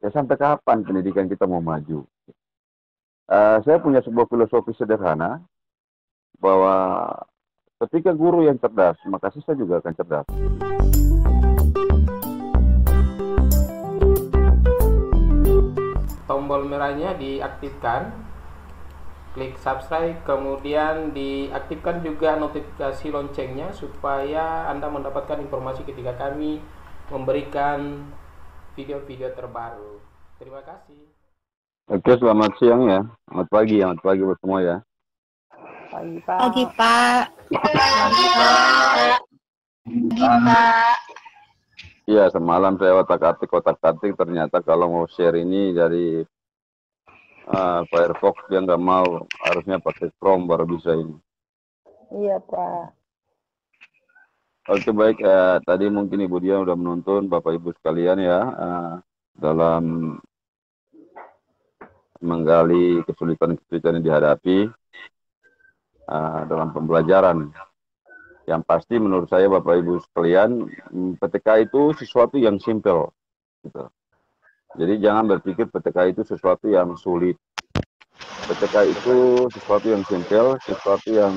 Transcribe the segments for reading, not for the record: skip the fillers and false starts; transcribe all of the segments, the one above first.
Ya sampai kapan pendidikan kita mau maju? Saya punya sebuah filosofi sederhana bahwa ketika guru yang cerdas, maka siswa juga akan cerdas. Tombol merahnya diaktifkan, klik subscribe, kemudian diaktifkan juga notifikasi loncengnya supaya Anda mendapatkan informasi ketika kami memberikan video-video terbaru. Terima kasih. Oke, selamat siang ya. Selamat pagi buat semua ya. Pagi, Pagi, Pak. Pak. Pagi, Pak. Iya, semalam saya otak-atik ternyata kalau mau share ini dari Firefox dia nggak mau, harusnya pakai Chrome baru bisa ini. Iya, Pak. Oke baik, tadi mungkin Ibu Dia udah menuntun Bapak Ibu sekalian ya dalam menggali kesulitan-kesulitan yang dihadapi dalam pembelajaran. Yang pasti menurut saya Bapak Ibu sekalian, PTK itu sesuatu yang simple. Gitu. Jadi jangan berpikir PTK itu sesuatu yang sulit. PTK itu sesuatu yang simple, sesuatu yang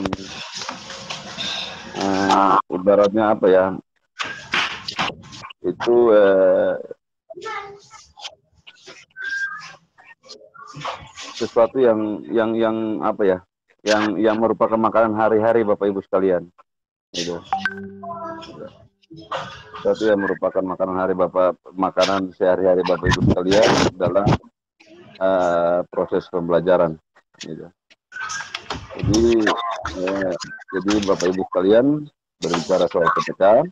ibaratnya apa ya? Itu sesuatu yang apa ya? Yang merupakan makanan hari-hari Bapak Ibu sekalian. Gitu. Sesuatu yang merupakan makanan sehari-hari Bapak Ibu sekalian dalam proses pembelajaran. Gitu. Jadi Bapak Ibu sekalian berbicara soal PTK,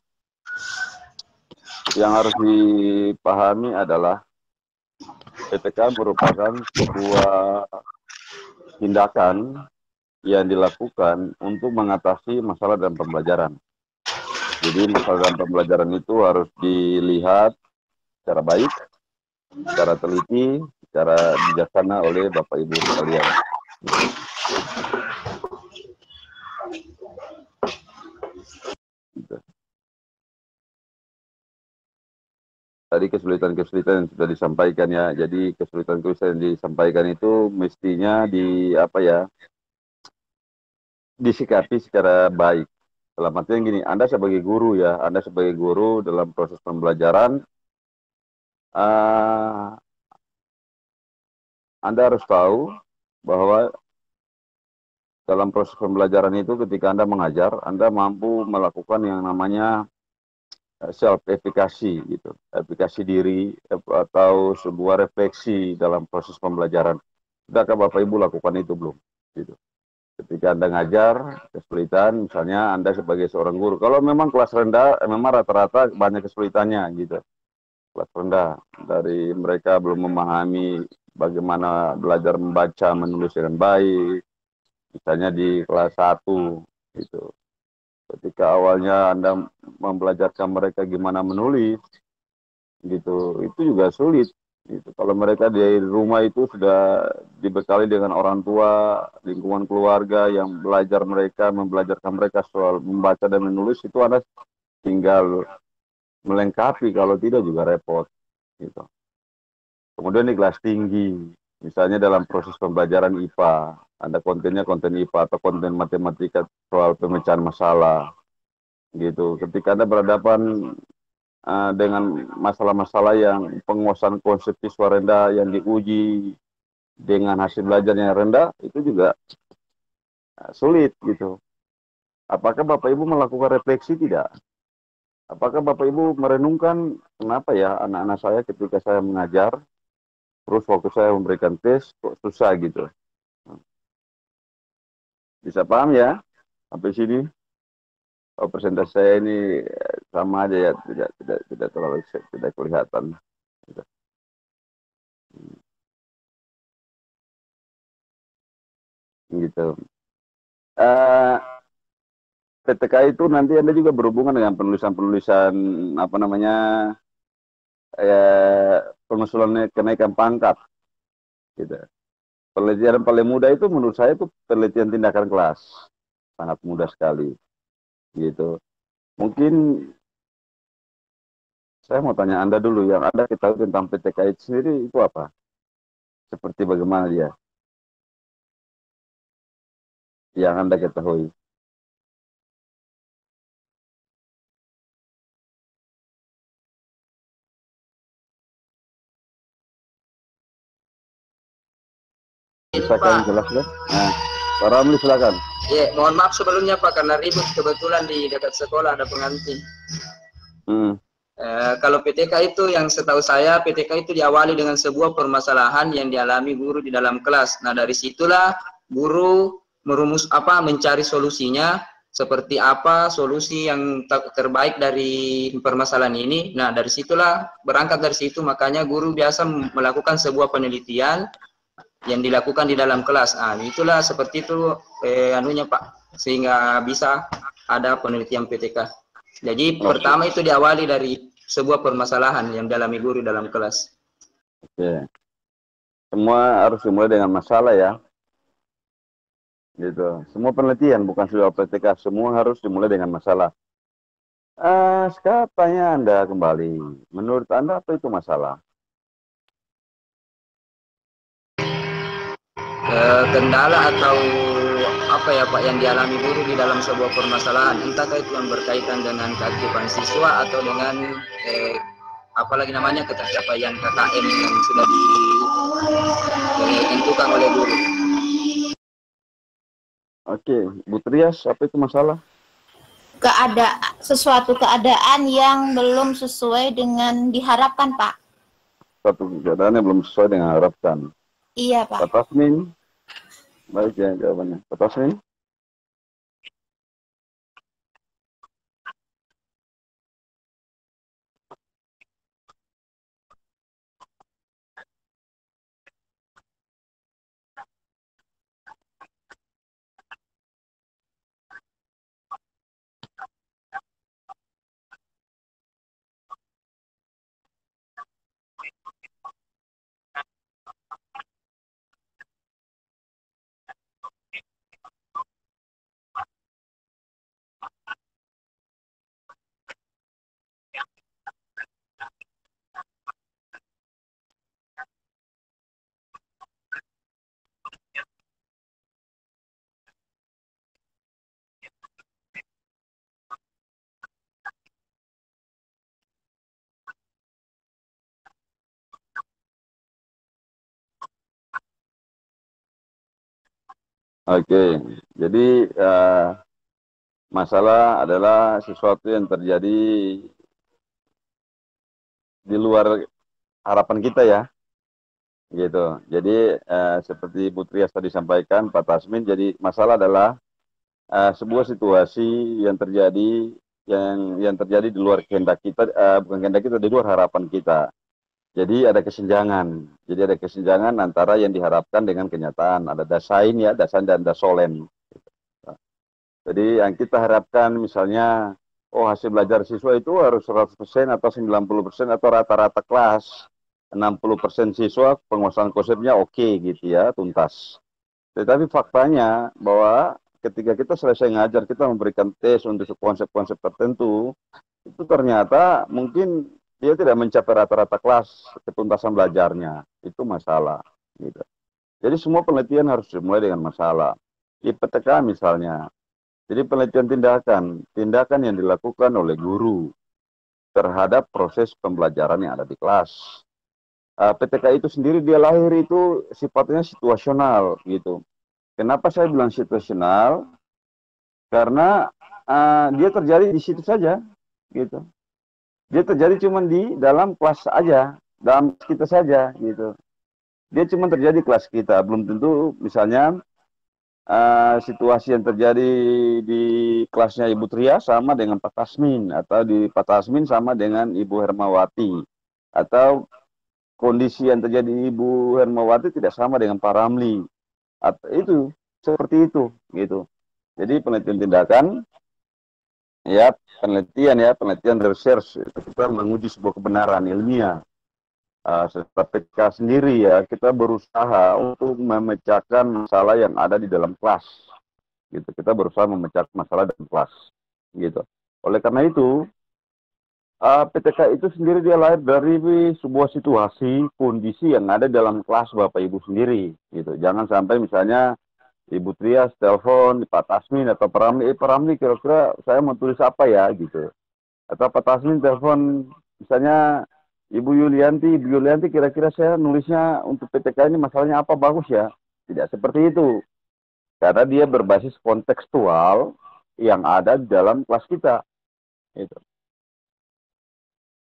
yang harus dipahami adalah PTK merupakan sebuah tindakan yang dilakukan untuk mengatasi masalah dalam pembelajaran. Jadi masalah dalam pembelajaran itu harus dilihat secara baik, secara teliti, secara bijaksana oleh Bapak Ibu sekalian. Tadi kesulitan-kesulitan yang sudah disampaikan ya. Jadi kesulitan-kesulitan yang disampaikan itu mestinya disikapi secara baik. Dalam artian gini, Anda sebagai guru ya, Anda sebagai guru dalam proses pembelajaran, Anda harus tahu bahwa dalam proses pembelajaran itu ketika Anda mengajar, Anda mampu melakukan yang namanya self-efikasi gitu, efikasi diri atau sebuah refleksi dalam proses pembelajaran. Sudahkah Bapak Ibu lakukan itu belum? Gitu. Ketika Anda ngajar, kesulitan, misalnya Anda sebagai seorang guru, kalau memang kelas rendah, memang rata-rata banyak kesulitannya gitu. Kelas rendah, dari mereka belum memahami bagaimana belajar membaca, menulis dengan baik, misalnya di kelas 1, gitu. Ketika awalnya Anda membelajarkan mereka gimana menulis, gitu, itu juga sulit. Gitu. Kalau mereka di rumah itu sudah dibekali dengan orang tua, lingkungan keluarga yang membelajarkan mereka soal membaca dan menulis, itu Anda tinggal melengkapi, kalau tidak juga repot. Gitu. Kemudian di kelas tinggi, misalnya dalam proses pembelajaran IPA, Anda kontennya konten IPA atau konten matematika soal pemecahan masalah, gitu. Ketika Anda berhadapan dengan masalah-masalah yang penguasaan konsep siswa rendah yang diuji dengan hasil belajar yang rendah, itu juga sulit gitu. Apakah Bapak Ibu melakukan refleksi tidak? Apakah Bapak Ibu merenungkan kenapa ya anak-anak saya ketika saya mengajar, terus waktu saya memberikan tes kok susah gitu? Bisa paham ya sampai sini? Oh, presentasi saya ini sama aja ya, tidak terlalu tidak kelihatan. Gitu. PTK itu nanti Anda juga berhubungan dengan penulisan-penulisan apa namanya pengusulan kenaikan pangkat. Gitu. Penelitian paling mudah itu menurut saya itu penelitian tindakan kelas, sangat mudah sekali. Gitu. Mungkin Saya mau tanya Anda dulu, yang Anda ketahui tentang PTK itu sendiri itu apa? Seperti bagaimana dia? Yang Anda ketahui. Ini Bisa kami Pak, jelaskan? Nah, Pak Ramli silakan. ya mohon maaf sebelumnya Pak karena ribut kebetulan di dekat sekolah ada pengantin. Hmm. Kalau PTK itu yang setahu saya PTK itu diawali dengan sebuah permasalahan yang dialami guru di dalam kelas. Nah dari situlah guru mencari solusinya seperti apa solusi yang terbaik dari permasalahan ini. Nah dari situlah berangkat dari situ makanya guru biasa melakukan sebuah penelitian yang dilakukan di dalam kelas. Itulah seperti itu anunya Pak, sehingga bisa ada penelitian PTK. Jadi pertama itu diawali dari sebuah permasalahan yang dialami guru dalam kelas. Oke. Semua harus dimulai dengan masalah ya. Gitu. Semua penelitian bukan sudah PTK, semua harus dimulai dengan masalah. Sekarang tanya Anda kembali. Menurut Anda apa itu masalah? Kendala atau apa ya Pak yang dialami guru di dalam sebuah permasalahan, entahkah itu yang berkaitan dengan keaktifan siswa atau dengan apalagi namanya ketercapaian KKM yang sudah ditentukan oleh guru. Oke, Bu Trias, apa itu masalah? Sesuatu keadaan yang belum sesuai dengan diharapkan, Pak. Suatu keadaan yang belum sesuai dengan harapan. Iya, Pak. Pak Tasmin, baik ya jawabannya. Pak Tasmin? Oke, jadi masalah adalah sesuatu yang terjadi di luar harapan kita ya, gitu. Jadi seperti Bu Trias tadi sampaikan, Pak Tasmin, jadi masalah adalah sebuah situasi yang terjadi yang terjadi di luar kehendak kita, bukan kehendak kita, di luar harapan kita. Jadi ada kesenjangan. Jadi ada kesenjangan antara yang diharapkan dengan kenyataan. Ada dasain ya, dasain dan dasolen. Jadi yang kita harapkan misalnya, oh hasil belajar siswa itu harus 100% atau 90% atau rata-rata kelas. 60% siswa penguasaan konsepnya oke gitu ya, tuntas. Tetapi faktanya bahwa ketika kita selesai ngajar, kita memberikan tes untuk konsep-konsep tertentu, itu ternyata mungkin dia tidak mencapai rata-rata kelas ketuntasan belajarnya. Itu masalah. Gitu. Jadi semua penelitian harus dimulai dengan masalah. Di PTK misalnya, jadi penelitian tindakan yang dilakukan oleh guru terhadap proses pembelajaran yang ada di kelas. PTK itu sendiri dia lahir itu sifatnya situasional gitu. Kenapa saya bilang situasional? Karena dia terjadi di situ saja, gitu. Dia terjadi cuma di dalam kelas aja, dalam kita saja, gitu. Dia cuma terjadi di kelas kita, belum tentu misalnya situasi yang terjadi di kelasnya Ibu Tria sama dengan Pak Tasmin, atau di Pak Tasmin sama dengan Ibu Hermawati, atau kondisi yang terjadi Ibu Hermawati tidak sama dengan Pak Ramli. Itu seperti itu, gitu. Jadi penelitian tindakan, ya penelitian research, kita menguji sebuah kebenaran ilmiah. Serta PK sendiri ya, kita berusaha untuk memecahkan masalah yang ada di dalam kelas. Gitu. Kita berusaha memecahkan masalah dalam kelas. Gitu. Oleh karena itu, PTK itu sendiri dia lahir dari sebuah situasi, kondisi yang ada dalam kelas Bapak Ibu sendiri, gitu. Jangan sampai misalnya Ibu Trias telepon Pak Tasmin atau Pak Ramli, Pak Ramli kira-kira saya mau tulis apa ya, gitu. Atau Pak Tasmin telepon misalnya Ibu Yulianti kira-kira saya nulisnya untuk PTK ini masalahnya apa, bagus ya. Tidak seperti itu. Karena dia berbasis kontekstual yang ada di dalam kelas kita. Gitu.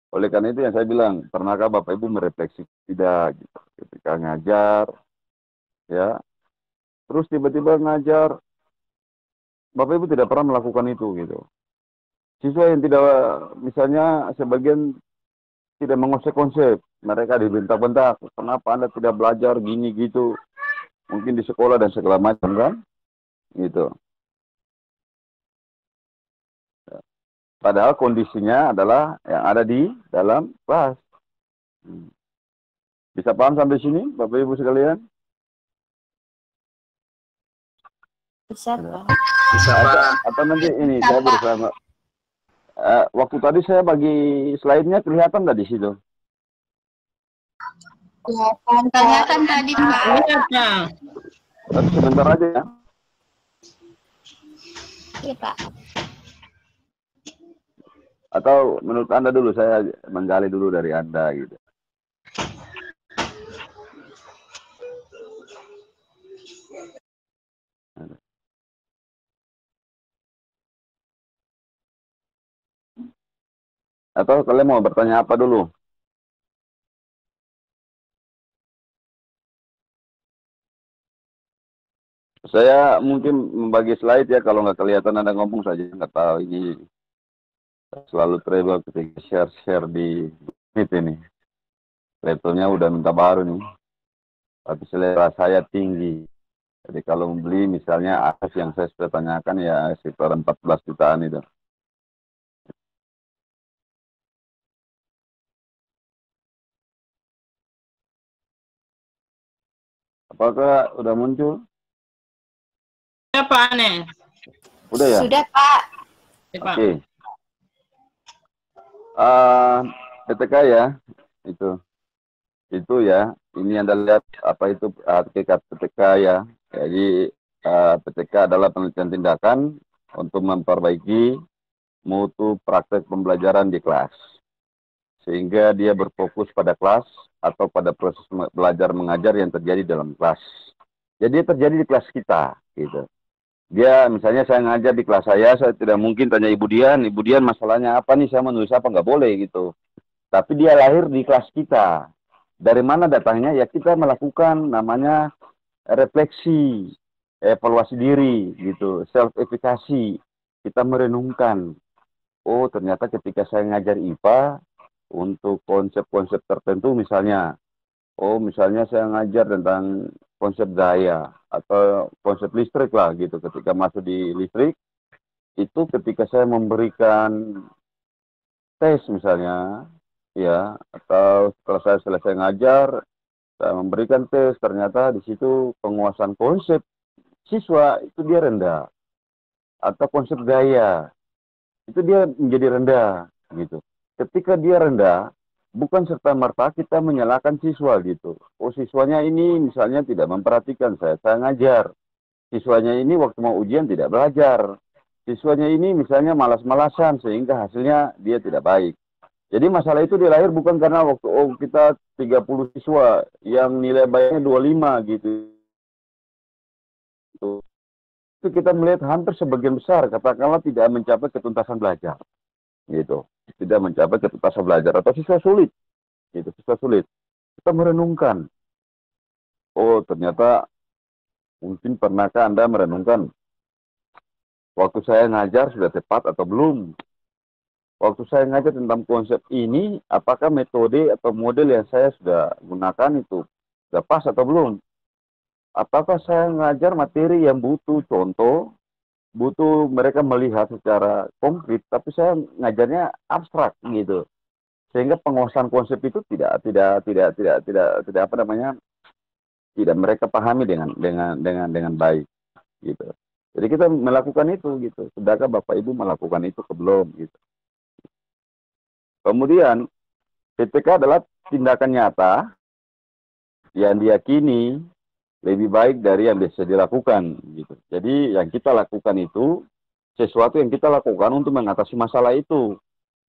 Oleh karena itu yang saya bilang, pernahkah Bapak Ibu merefleksi tidak gitu, ketika ngajar, ya, terus tiba-tiba ngajar, Bapak Ibu tidak pernah melakukan itu gitu. Siswa yang tidak, misalnya sebagian tidak menguasai konsep, mereka dibentak-bentak, kenapa Anda tidak belajar gini gitu, mungkin di sekolah dan segala macam kan, gitu. Padahal kondisinya adalah yang ada di dalam kelas. Bisa paham sampai sini, Bapak Ibu sekalian? Bisa, Pak. Bisa, Pak. Atau nanti ini saya berusaha. Waktu tadi saya bagi slide-nya kelihatan nggak di situ? Kelihatan tadi, Pak. Tapi sebentar aja ya. Iya, Pak. Atau menurut Anda dulu, saya menggali dulu dari Anda gitu. Atau kalian mau bertanya apa dulu? Saya mungkin membagi slide ya, kalau nggak kelihatan Anda ngomong saja, nggak tahu ini selalu trouble ketika share di Meet ini. Laptopnya udah minta baru nih, tapi selera saya tinggi. Jadi kalau membeli misalnya atas yang saya sudah tanyakan ya sekitar 14 jutaan itu. Apakah udah muncul? Ya, Pak Ane. Udah ya? Sudah, Pak. Ya, Pak. Oke. PTK ya, itu ya. Ini Anda lihat apa itu hakikat PTK ya. Jadi PTK adalah penelitian tindakan untuk memperbaiki mutu praktek pembelajaran di kelas, sehingga dia berfokus pada kelas atau pada proses belajar mengajar yang terjadi dalam kelas. Jadi terjadi di kelas kita, gitu. Dia misalnya saya ngajar di kelas saya tidak mungkin tanya Ibu Dian masalahnya apa nih, saya menulis apa, nggak boleh gitu. Tapi dia lahir di kelas kita. Dari mana datangnya? Ya kita melakukan namanya refleksi, evaluasi diri gitu, self-efikasi. Kita merenungkan, oh ternyata ketika saya ngajar IPA untuk konsep-konsep tertentu misalnya, oh misalnya saya ngajar tentang konsep daya atau konsep listrik lah gitu. Ketika masuk di listrik, itu ketika saya memberikan tes misalnya, ya, atau setelah saya selesai ngajar, saya memberikan tes, ternyata di situ penguasaan konsep siswa itu dia rendah, atau konsep gaya itu dia menjadi rendah gitu. Ketika dia rendah, bukan serta-merta kita menyalahkan siswa gitu. Oh siswanya ini misalnya tidak memperhatikan saya ngajar. Siswanya ini waktu mau ujian tidak belajar. Siswanya ini misalnya malas-malasan sehingga hasilnya dia tidak baik. Jadi masalah itu dilahir bukan karena waktu kita 30 siswa yang nilai baiknya 25 gitu. Itu kita melihat hampir sebagian besar katakanlah tidak mencapai ketuntasan belajar. Gitu. Tidak mencapai ketuntasan belajar atau siswa sulit. Gitu, siswa sulit. Kita merenungkan. Oh, ternyata mungkin pernahkah Anda merenungkan waktu saya ngajar sudah tepat atau belum? Waktu saya ngajar tentang konsep ini, apakah metode atau model yang saya sudah gunakan itu sudah pas atau belum? Apakah saya ngajar materi yang butuh contoh, butuh mereka melihat secara konkret, tapi saya ngajarnya abstrak gitu, sehingga penguasaan konsep itu tidak apa namanya, tidak mereka pahami dengan baik gitu. Jadi kita melakukan itu gitu. Sudahkah Bapak Ibu melakukan itu belum gitu? Kemudian PTK adalah tindakan nyata yang diyakini lebih baik dari yang bisa dilakukan gitu. Jadi yang kita lakukan itu sesuatu yang kita lakukan untuk mengatasi masalah itu,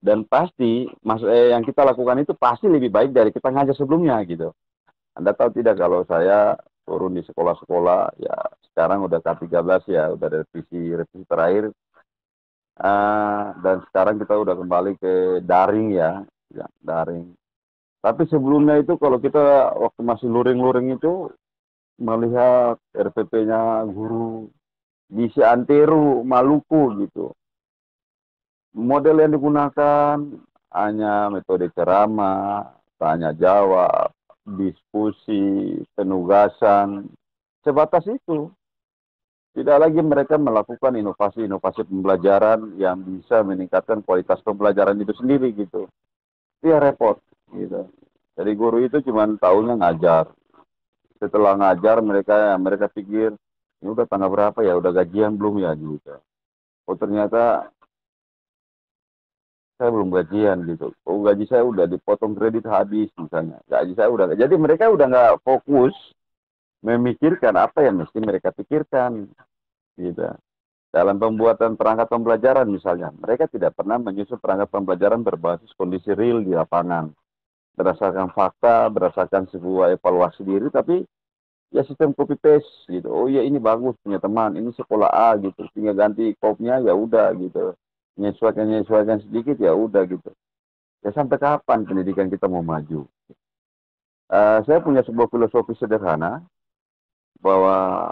dan pasti yang kita lakukan itu pasti lebih baik dari kita ngajar sebelumnya gitu. Anda tahu tidak kalau saya turun di sekolah-sekolah ya, sekarang udah K13 ya, udah revisi terakhir, dan sekarang kita udah kembali ke daring ya, daring. Tapi sebelumnya itu kalau kita waktu masih luring-luring itu melihat RPP-nya guru di Seantero, Maluku gitu. Model yang digunakan hanya metode ceramah, tanya jawab, diskusi, penugasan, sebatas itu. Tidak lagi mereka melakukan inovasi-inovasi pembelajaran yang bisa meningkatkan kualitas pembelajaran itu sendiri gitu. Dia repot gitu. Jadi guru itu cuma tahunya ngajar. Setelah ngajar mereka pikir ini udah tanggal berapa ya, udah gajian belum ya gitu. Oh ternyata saya belum gajian gitu. Oh gaji saya udah dipotong kredit habis misalnya. Gaji saya udah. Jadi mereka udah nggak fokus memikirkan apa yang mesti mereka pikirkan gitu. Dalam pembuatan perangkat pembelajaran misalnya, mereka tidak pernah menyusun perangkat pembelajaran berbasis kondisi real di lapangan. Berdasarkan fakta, berdasarkan sebuah evaluasi diri, tapi ya sistem copy paste gitu. Oh ya ini bagus punya teman, ini sekolah A gitu, tinggal ganti kopnya ya udah gitu, menyesuaikan sedikit ya udah gitu. Ya sampai kapan pendidikan kita mau maju? Saya punya sebuah filosofi sederhana bahwa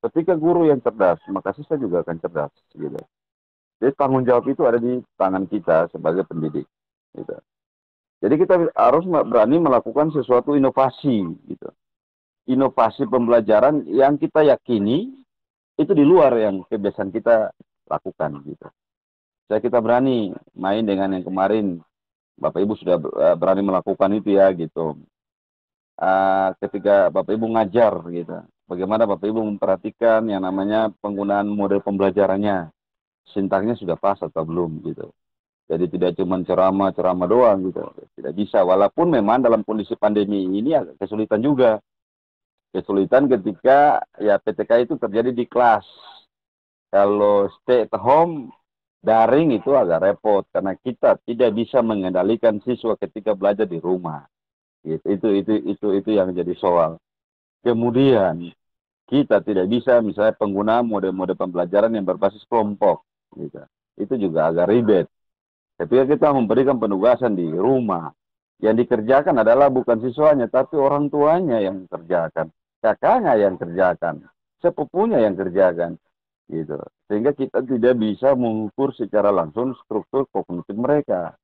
ketika guru yang cerdas, maka siswa juga akan cerdas gitu. Jadi tanggung jawab itu ada di tangan kita sebagai pendidik gitu. Jadi kita harus berani melakukan sesuatu inovasi gitu. Inovasi pembelajaran yang kita yakini itu di luar yang kebiasaan kita lakukan gitu. Kita berani main dengan yang kemarin Bapak Ibu sudah berani melakukan itu ya gitu. Ketika Bapak Ibu ngajar gitu, bagaimana Bapak Ibu memperhatikan yang namanya penggunaan model pembelajarannya, sintaknya sudah pas atau belum gitu. Jadi tidak cuma ceramah doang gitu, tidak bisa. Walaupun memang dalam kondisi pandemi ini agak kesulitan juga. Kesulitan ketika ya PTK itu terjadi di kelas. Kalau stay at home, daring itu agak repot karena kita tidak bisa mengendalikan siswa ketika belajar di rumah. Gitu. Itu yang jadi soal. Kemudian kita tidak bisa misalnya penggunaan mode-mode pembelajaran yang berbasis kelompok. Gitu. Itu juga agak ribet. Ketika kita memberikan penugasan di rumah, yang dikerjakan adalah bukan siswanya, tapi orang tuanya yang kerjakan, kakaknya yang kerjakan, sepupunya yang kerjakan, gitu. Sehingga kita tidak bisa mengukur secara langsung struktur kognitif mereka,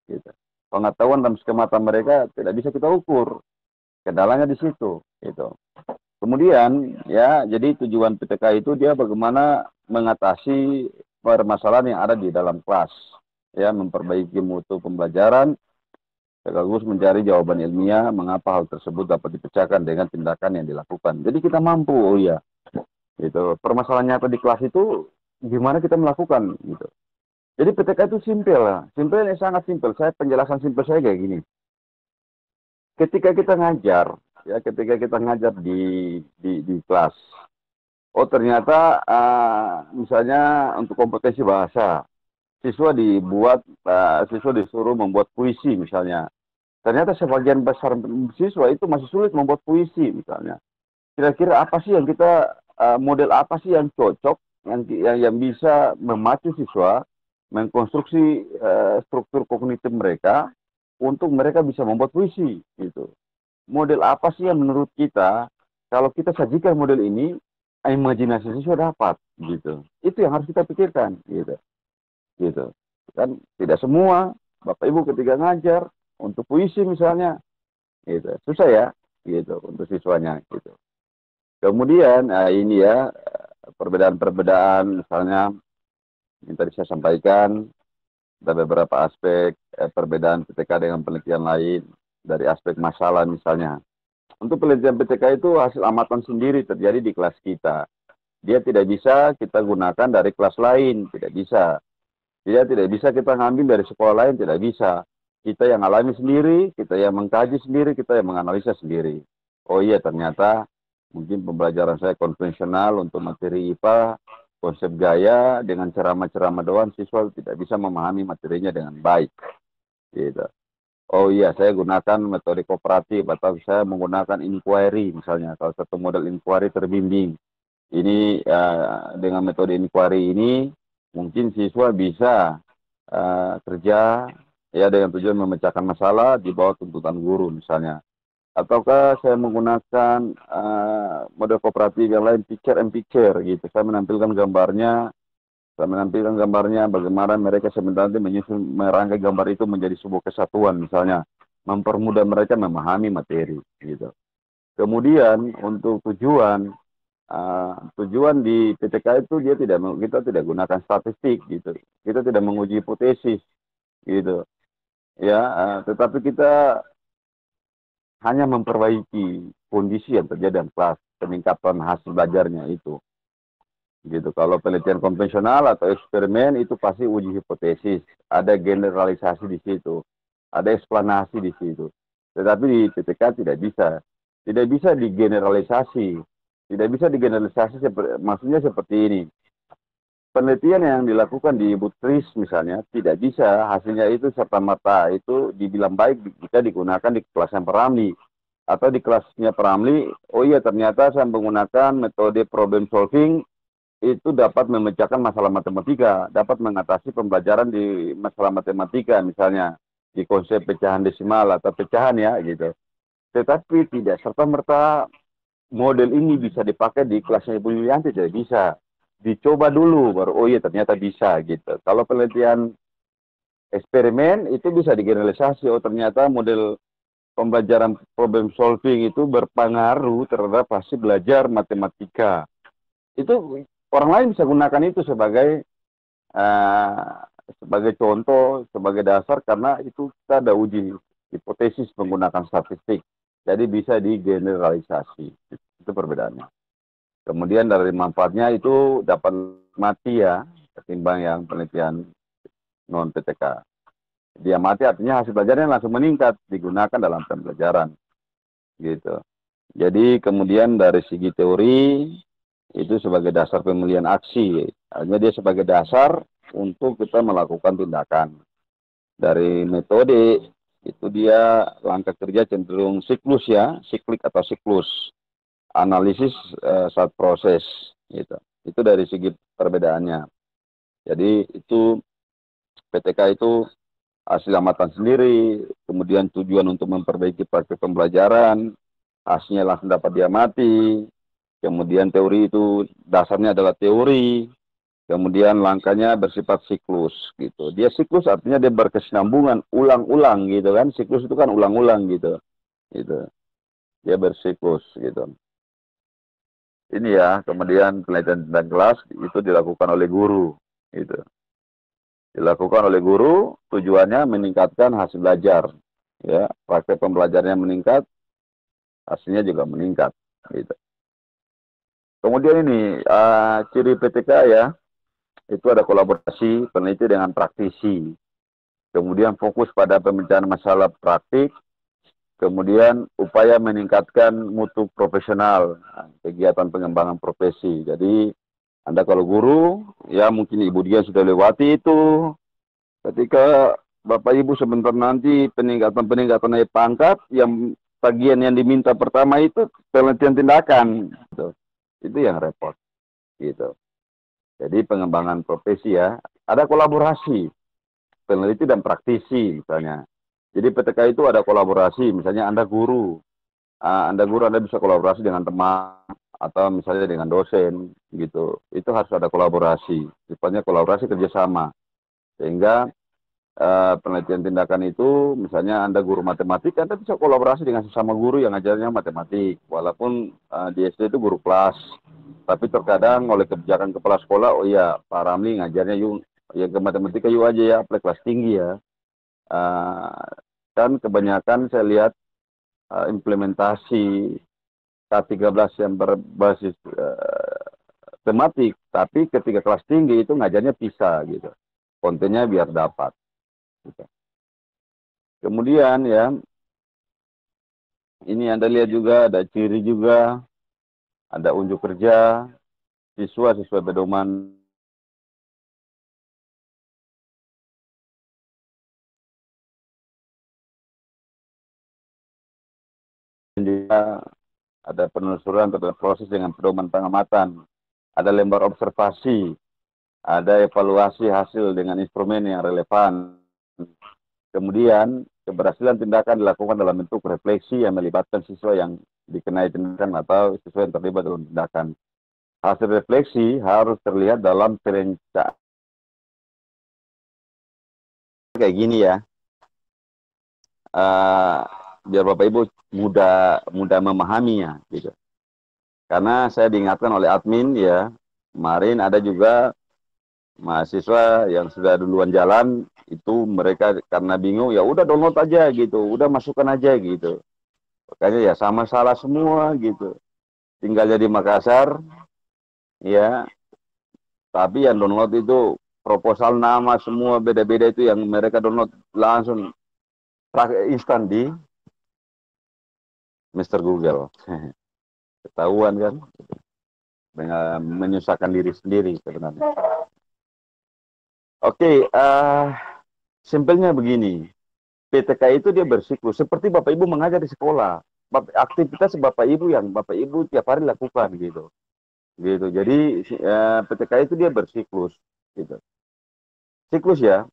gitu. Pengetahuan dan skemata mereka tidak bisa kita ukur, kendalanya di situ, gitu. Kemudian, ya, jadi tujuan PTK itu dia bagaimana mengatasi permasalahan yang ada di dalam kelas. Ya, memperbaiki mutu pembelajaran, sekaligus mencari jawaban ilmiah mengapa hal tersebut dapat dipecahkan dengan tindakan yang dilakukan. Jadi kita mampu, oh ya, gitu. Permasalahannya apa di kelas itu gimana kita melakukan, gitu. Jadi PTK itu simpel lah, sangat simpel. Penjelasan simpel saya kayak gini. Ketika kita ngajar, ya, di kelas, oh ternyata misalnya untuk kompetensi bahasa. Siswa disuruh membuat puisi misalnya. Ternyata sebagian besar siswa itu masih sulit membuat puisi misalnya. Kira-kira apa sih yang model apa sih yang cocok, yang bisa memacu siswa, mengkonstruksi struktur kognitif mereka untuk mereka bisa membuat puisi gitu. Model apa sih yang menurut kita kalau kita sajikan model ini, imajinasi siswa dapat gitu. Itu yang harus kita pikirkan gitu. Gitu kan, tidak semua Bapak Ibu ketika ngajar untuk puisi misalnya gitu susah ya gitu untuk siswanya gitu. Kemudian ini ya perbedaan misalnya yang tadi saya sampaikan, ada beberapa aspek perbedaan PTK dengan penelitian lain dari aspek masalah misalnya. Untuk penelitian PTK itu hasil amatan sendiri terjadi di kelas kita, dia tidak bisa kita gunakan dari kelas lain, tidak bisa. Dia tidak bisa kita ngambil dari sekolah lain, tidak bisa. kita yang alami sendiri, kita yang mengkaji sendiri, kita yang menganalisa sendiri. Oh iya, ternyata mungkin pembelajaran saya konvensional untuk materi IPA, konsep gaya dengan ceramah-ceramah doang, siswa tidak bisa memahami materinya dengan baik. Gitu. Oh iya, saya gunakan metode kooperatif atau saya menggunakan inquiry misalnya. Salah satu model inquiry terbimbing. Ini dengan metode inquiry ini mungkin siswa bisa kerja ya dengan tujuan memecahkan masalah di bawah tuntutan guru misalnya. Ataukah saya menggunakan model kooperatif yang lain, picture and picture gitu. Saya menampilkan gambarnya bagaimana mereka sebenarnya menyusun merangkai gambar itu menjadi sebuah kesatuan misalnya, mempermudah mereka memahami materi gitu. Kemudian untuk tujuan di PTK itu kita tidak gunakan statistik gitu, kita tidak menguji hipotesis gitu ya, tetapi kita hanya memperbaiki kondisi yang terjadi dalam kelas, peningkatan hasil belajarnya itu. Gitu. Kalau penelitian konvensional atau eksperimen itu pasti uji hipotesis, ada generalisasi di situ, ada eksplanasi di situ. Tetapi di PTK tidak bisa digeneralisasi, maksudnya seperti ini. Penelitian yang dilakukan di Butris misalnya tidak bisa hasilnya itu serta-merta itu dibilang baik jika digunakan di kelas yang Peramli atau di kelasnya Peramli. Oh iya, ternyata saya menggunakan metode problem solving itu dapat memecahkan masalah matematika, dapat mengatasi pembelajaran di masalah matematika misalnya di konsep pecahan desimal atau pecahan ya gitu. Tetapi tidak serta-merta model ini bisa dipakai di kelasnya Ibu Yulianti, tidak bisa. Dicoba dulu baru oh iya ternyata bisa gitu. Kalau penelitian eksperimen itu bisa digeneralisasi, oh ternyata model pembelajaran problem solving itu berpengaruh terhadap hasil belajar matematika. Itu orang lain bisa gunakan itu sebagai contoh, sebagai dasar, karena itu kita ada uji hipotesis menggunakan statistik. Jadi bisa digeneralisasi. Itu perbedaannya. Kemudian dari manfaatnya itu dapat mati ya, ketimbang yang penelitian non-PTK. Dia mati artinya hasil belajarnya langsung meningkat, digunakan dalam pembelajaran. Gitu. Jadi kemudian dari segi teori, itu sebagai dasar pemilihan aksi. Hanya dia sebagai dasar untuk kita melakukan tindakan. Dari metode, itu dia langkah kerja cenderung siklus ya, siklik atau siklus. Analisis saat proses. Gitu. Itu dari segi perbedaannya. Jadi itu PTK itu hasil amatan sendiri, kemudian tujuan untuk memperbaiki praktik pembelajaran, hasilnya langsung dapat diamati. Kemudian teori itu dasarnya adalah teori, kemudian langkahnya bersifat siklus gitu. Dia siklus artinya dia berkesinambungan, ulang-ulang gitu kan. Siklus itu kan ulang-ulang gitu. Gitu. Dia bersiklus gitu. Ini ya, kemudian penelitian tentang kelas itu dilakukan oleh guru gitu. Dilakukan oleh guru, tujuannya meningkatkan hasil belajar. Ya, praktek pembelajarannya meningkat, hasilnya juga meningkat gitu. Kemudian ini ciri PTK ya, itu ada kolaborasi peneliti dengan praktisi. Kemudian fokus pada pemecahan masalah praktik. Kemudian upaya meningkatkan mutu profesional, kegiatan pengembangan profesi. Jadi Anda kalau guru, ya mungkin Ibu Dia sudah lewati itu. Ketika Bapak Ibu sebentar nanti peningkatan naik pangkat, yang bagian yang diminta pertama itu penelitian tindakan. Gitu. Itu yang repot gitu. Jadi pengembangan profesi ya, ada kolaborasi peneliti dan praktisi misalnya. Jadi PTK itu ada kolaborasi, misalnya Anda guru, Anda bisa kolaborasi dengan teman atau misalnya dengan dosen gitu. Itu harus ada kolaborasi, sifatnya kolaborasi kerjasama. Sehingga penelitian tindakan itu, misalnya Anda guru matematik, Anda bisa kolaborasi dengan sesama guru yang ngajarnya matematik. Walaupun di SD itu guru kelas, tapi terkadang oleh kebijakan kepala sekolah, oh iya Pak Ramli ngajarnya yuk, ya ke matematika yuk aja ya, apply kelas tinggi ya. Dan kebanyakan saya lihat implementasi K13 yang berbasis tematik, tapi ketika kelas tinggi itu ngajarnya pisah gitu. Kontennya biar dapat. Gitu. Kemudian ya, ini Anda lihat juga ada ciri juga, ada unjuk kerja, siswa sesuai pedoman juga, ada penelusuran atau proses dengan pedoman pengamatan, ada lembar observasi, ada evaluasi hasil dengan instrumen yang relevan. Kemudian keberhasilan tindakan dilakukan dalam bentuk refleksi yang melibatkan siswa yang dikenai tindakan atau siswa yang terlibat dalam tindakan. Hasil refleksi harus terlihat dalam perencanaan kayak gini ya. Biar Bapak Ibu mudah memahaminya gitu. Karena saya diingatkan oleh admin ya, kemarin ada juga mahasiswa yang sudah duluan jalan itu mereka karena bingung ya udah download aja gitu, udah masukkan aja gitu. Makanya ya sama salah semua gitu. Tinggalnya di Makassar ya, tapi yang download itu proposal nama semua beda-beda itu yang mereka download langsung instan di Mr. Google. Ketahuan kan, dengan menyusahkan diri sendiri sebenarnya. Oke, simpelnya begini, PTK itu dia bersiklus, seperti Bapak Ibu mengajar di sekolah, aktivitas Bapak Ibu yang Bapak Ibu tiap hari lakukan gitu. Jadi PTK itu dia bersiklus, gitu. Siklus ya,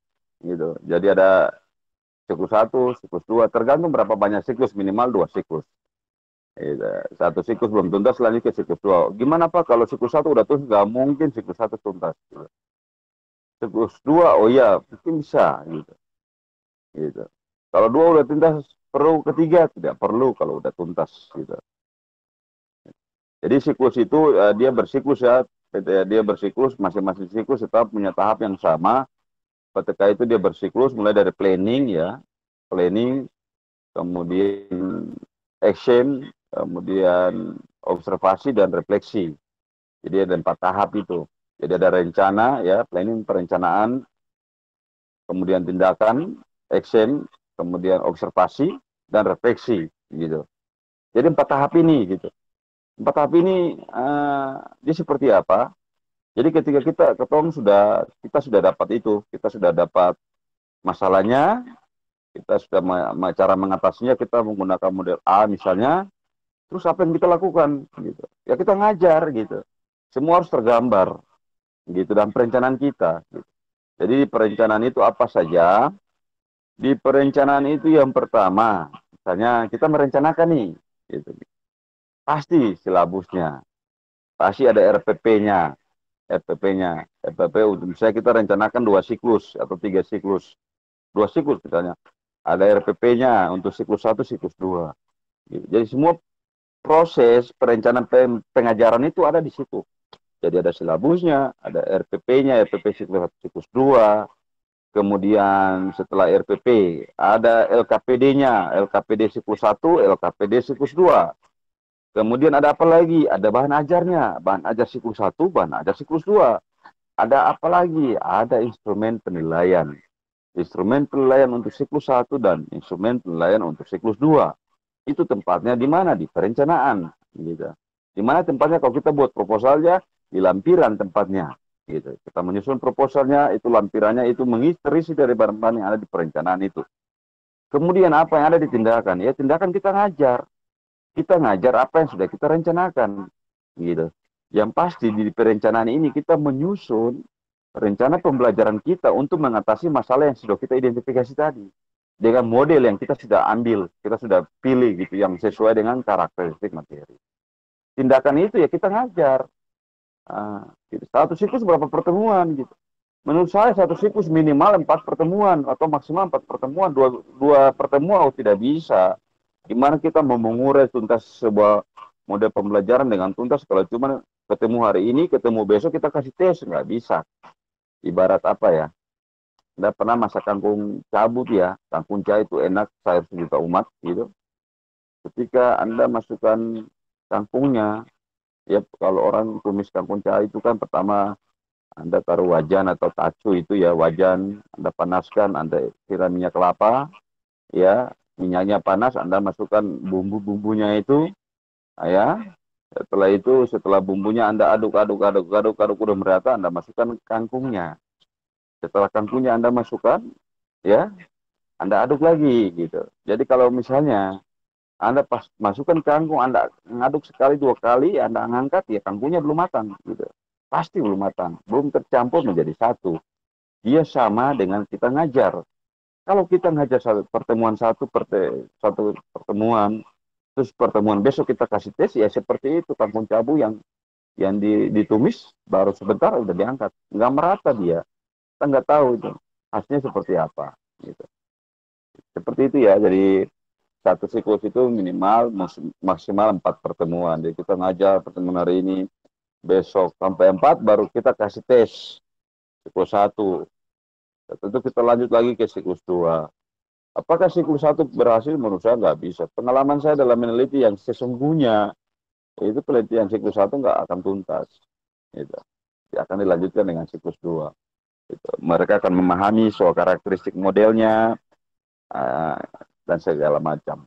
gitu. Jadi ada siklus 1, siklus 2, tergantung berapa banyak siklus, minimal 2 siklus. Satu siklus belum tuntas, lanjut ke siklus 2. Gimana Pak kalau siklus 1 udah tuntas? Gak mungkin siklus 1 tuntas. Siklus 2, oh iya, mungkin bisa. Gitu. Kalau 2 udah tuntas, perlu ketiga? Tidak perlu kalau udah tuntas. Gitu. Jadi siklus itu dia bersiklus ya. Dia bersiklus, masing-masing siklus tetap punya tahap yang sama. PTK itu dia bersiklus mulai dari planning ya. Planning, kemudian action, kemudian observasi dan refleksi. Jadi ada 4 tahap itu. Jadi ada rencana ya, planning, perencanaan, kemudian tindakan, action, kemudian observasi dan refleksi gitu. Jadi 4 tahap ini gitu. 4 tahap ini dia seperti apa? Jadi ketika kita sudah dapat itu, kita sudah dapat masalahnya, kita sudah cara mengatasinya, kita menggunakan model A misalnya. Terus apa yang kita lakukan gitu? Ya kita ngajar gitu. Semua harus tergambar gitu dalam perencanaan kita. Gitu. Jadi di perencanaan itu apa saja? Di perencanaan itu yang pertama, misalnya kita merencanakan nih, gitu. Pasti silabusnya, pasti ada RPP-nya, RPP untuk misalnya kita rencanakan 2 siklus atau 3 siklus, 2 siklus misalnya, ada RPP-nya untuk siklus 1, siklus 2. Gitu. Jadi semua proses perencanaan pengajaran itu ada di situ. Jadi ada silabusnya, ada RPP-nya, RPP siklus 1, siklus 2. Kemudian setelah RPP, ada LKPD-nya, LKPD siklus 1, LKPD siklus 2. Kemudian ada apa lagi? Ada bahan ajarnya, bahan ajar siklus 1, bahan ajar siklus 2. Ada apa lagi? Ada instrumen penilaian. Instrumen penilaian untuk siklus 1 dan instrumen penilaian untuk siklus 2. Itu tempatnya di mana? Di perencanaan. Gitu. Di mana tempatnya kalau kita buat proposalnya? Di lampiran tempatnya. Gitu. Kita menyusun proposalnya, itu lampirannya, itu terisi dari bahan-bahan yang ada di perencanaan itu. Kemudian apa yang ada di tindakan? Ya tindakan kita ngajar. Kita ngajar apa yang sudah kita rencanakan. Gitu. Yang pasti di perencanaan ini kita menyusun rencana pembelajaran kita untuk mengatasi masalah yang sudah kita identifikasi tadi. Dengan model yang kita sudah ambil, kita sudah pilih gitu, yang sesuai dengan karakteristik materi. Tindakan itu ya kita ngajar. Gitu. Satu siklus berapa pertemuan gitu. Menurut saya satu siklus minimal 4 pertemuan atau maksimal 4 pertemuan, 2 pertemuan tidak bisa. Gimana kita mau mengurai tuntas sebuah model pembelajaran dengan tuntas kalau cuma ketemu hari ini, ketemu besok kita kasih tes, nggak bisa. Ibarat apa ya? Anda pernah masak kangkung cabut ya, kangkung ca itu enak, sayur sejuta umat gitu. Ketika Anda masukkan kangkungnya, ya kalau orang tumis kangkung ca itu kan pertama Anda taruh wajan atau tacu itu ya, wajan, Anda panaskan, Anda siram minyak kelapa, ya, minyaknya panas, Anda masukkan bumbu-bumbunya itu, ya. Setelah bumbunya Anda aduk udah merata, Anda masukkan kangkungnya. Setelah kangkungnya Anda masukkan, ya, Anda aduk lagi gitu. Jadi kalau misalnya Anda pas masukkan kangkung, Anda ngaduk sekali dua kali, Anda ngangkat, ya kangkungnya belum matang gitu. Pasti belum matang, belum tercampur menjadi satu. Dia sama dengan kita ngajar. Kalau kita ngajar satu pertemuan, terus pertemuan besok kita kasih tes, ya seperti itu kangkung cabu yang ditumis baru sebentar udah diangkat, nggak merata dia, kita nggak tahu itu hasilnya seperti apa gitu. Seperti itu ya. Jadi satu siklus itu minimal maksimal 4 pertemuan. Jadi kita ngajar pertemuan hari ini, besok sampai 4 baru kita kasih tes siklus 1. Tentu kita lanjut lagi ke siklus 2. Apakah siklus 1 berhasil? Menurut saya nggak bisa. Pengalaman saya dalam meneliti yang sesungguhnya, itu penelitian siklus 1 nggak akan tuntas. Gitu. Dia akan dilanjutkan dengan siklus 2. Gitu. Mereka akan memahami soal karakteristik modelnya, dan segala macam.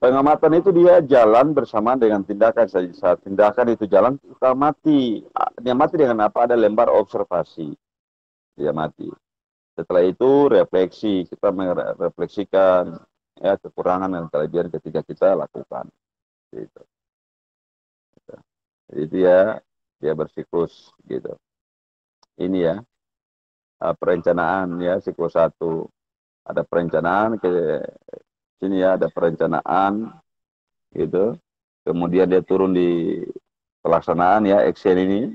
Pengamatan itu dia jalan bersama dengan tindakan. Saat tindakan itu jalan, kita mati. Dia mati dengan apa? Ada lembar observasi. Dia mati. Setelah itu refleksi, kita merefleksikan ya kekurangan dan kelebihan ketika kita lakukan. Gitu. Jadi dia bersiklus gitu. Ini ya perencanaan ya siklus 1. Ada perencanaan ke sini ya, ada perencanaan gitu. Kemudian dia turun di pelaksanaan ya, action ini.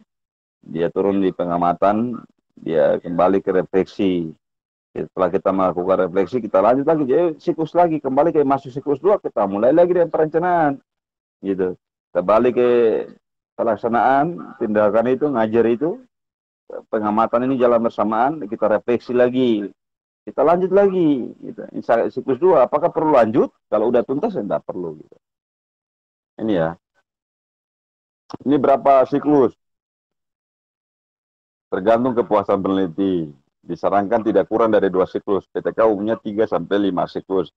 Dia turun di pengamatan, dia kembali ke refleksi. Setelah kita melakukan refleksi, kita lanjut lagi, jadi siklus lagi, kembali ke masuk siklus 2, kita mulai lagi dengan perencanaan. Gitu. Kita balik ke pelaksanaan, tindakan itu, ngajar itu, pengamatan ini jalan bersamaan, kita refleksi lagi. Kita lanjut lagi, gitu. Siklus 2, apakah perlu lanjut? Kalau udah tuntas, ya tidak perlu. Gitu. Ini ya. Ini berapa siklus? Tergantung kepuasan peneliti. Disarankan tidak kurang dari 2 siklus. PTK umumnya 3-5 siklus.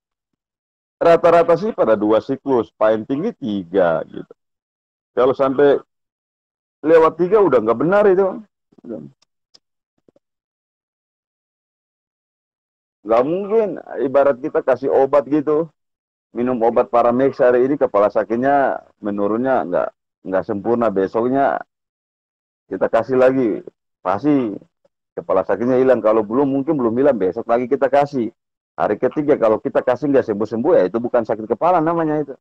Rata-rata sih pada 2 siklus. Paling tinggi 3. Gitu. Kalau sampai lewat 3 udah nggak benar itu. Nggak mungkin, ibarat kita kasih obat gitu, minum obat Paramex hari ini kepala sakitnya menurunnya nggak sempurna, besoknya kita kasih lagi, pasti kepala sakitnya hilang. Kalau mungkin belum hilang, besok lagi kita kasih. Hari ketiga kalau kita kasih nggak sembuh-sembuh, ya itu bukan sakit kepala namanya itu.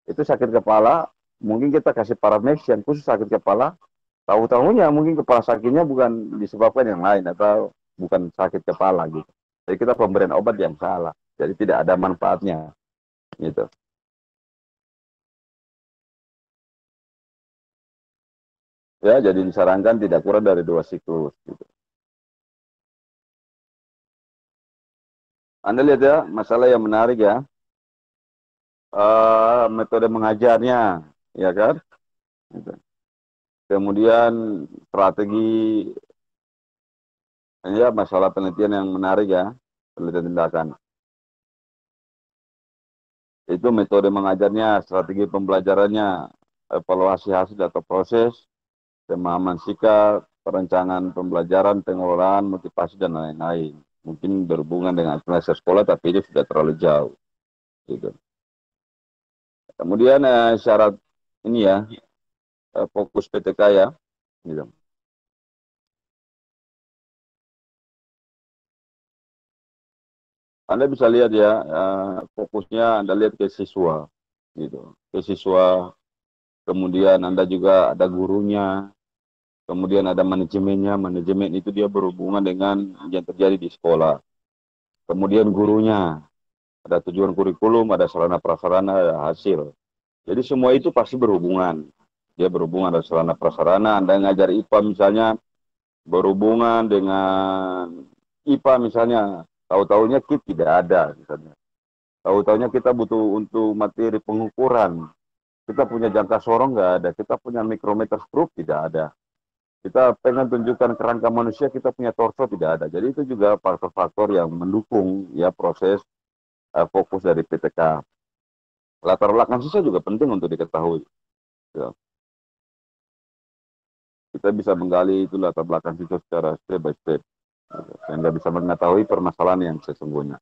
Itu sakit kepala, mungkin kita kasih Paramex yang khusus sakit kepala, tahu-tahunya mungkin kepala sakitnya bukan disebabkan yang lain atau bukan sakit kepala gitu. Jadi kita pemberian obat yang salah. Jadi tidak ada manfaatnya. Gitu. Ya, jadi disarankan tidak kurang dari 2 siklus. Gitu. Anda lihat ya, masalah yang menarik ya. Metode mengajarnya, ya kan? Gitu. Kemudian strategi, ya masalah penelitian yang menarik ya, penelitian tindakan. Itu metode mengajarnya, strategi pembelajarannya, evaluasi hasil atau proses, pemahaman sikap, perencanaan pembelajaran, pengelolaan, motivasi, dan lain-lain. Mungkin berhubungan dengan semester sekolah, tapi itu sudah terlalu jauh. Gitu. Kemudian syarat ini ya, fokus PTK ya. Gitu. Anda bisa lihat ya, fokusnya Anda lihat ke siswa, gitu. Ke siswa, kemudian Anda juga ada gurunya, kemudian ada manajemennya. Manajemen itu dia berhubungan dengan yang terjadi di sekolah. Kemudian gurunya, ada tujuan kurikulum, ada sarana prasarana, ada hasil. Jadi semua itu pasti berhubungan. Dia berhubungan dengan sarana prasarana. Anda ngajar IPA misalnya, berhubungan dengan IPA misalnya. Tahu-tahunya KIT tidak ada misalnya. Tahu-tahunya kita butuh untuk materi pengukuran. Kita punya jangka sorong nggak ada. Kita punya mikrometer stroke tidak ada. Kita pengen tunjukkan kerangka manusia, kita punya torso tidak ada. Jadi itu juga faktor-faktor yang mendukung ya proses fokus dari PTK. Latar belakang siswa juga penting untuk diketahui. Ya. Kita bisa menggali itu latar belakang siswa secara step by step, sehingga bisa mengetahui permasalahan yang sesungguhnya.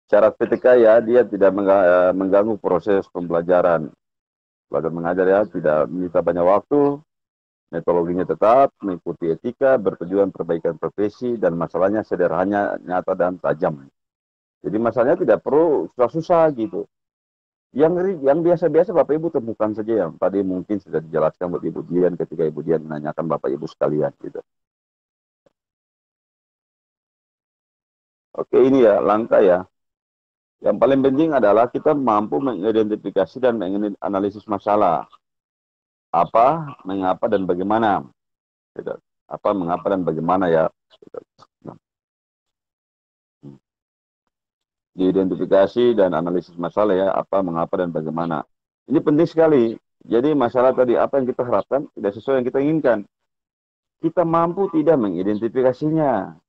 Syarat PTK ya, dia tidak mengganggu proses pembelajaran. Belajar mengajar ya, tidak menyita banyak waktu, metodologinya tetap, mengikuti etika, bertujuan perbaikan profesi, dan masalahnya sederhana, nyata, dan tajam. Jadi masalahnya tidak perlu susah-susah gitu. Yang biasa-biasa Bapak Ibu temukan saja, yang tadi mungkin sudah dijelaskan buat Ibu Dian ketika Ibu Dian menanyakan Bapak Ibu sekalian gitu. Oke, ini ya langkah ya. Yang paling penting adalah kita mampu mengidentifikasi dan menganalisis masalah. Apa, mengapa, dan bagaimana. Gitu. Apa, mengapa, dan bagaimana ya. Gitu. Nah. Diidentifikasi dan analisis masalah ya, apa, mengapa, dan bagaimana. Ini penting sekali. Jadi masalah tadi, apa yang kita harapkan tidak sesuai yang kita inginkan. Kita mampu tidak mengidentifikasinya.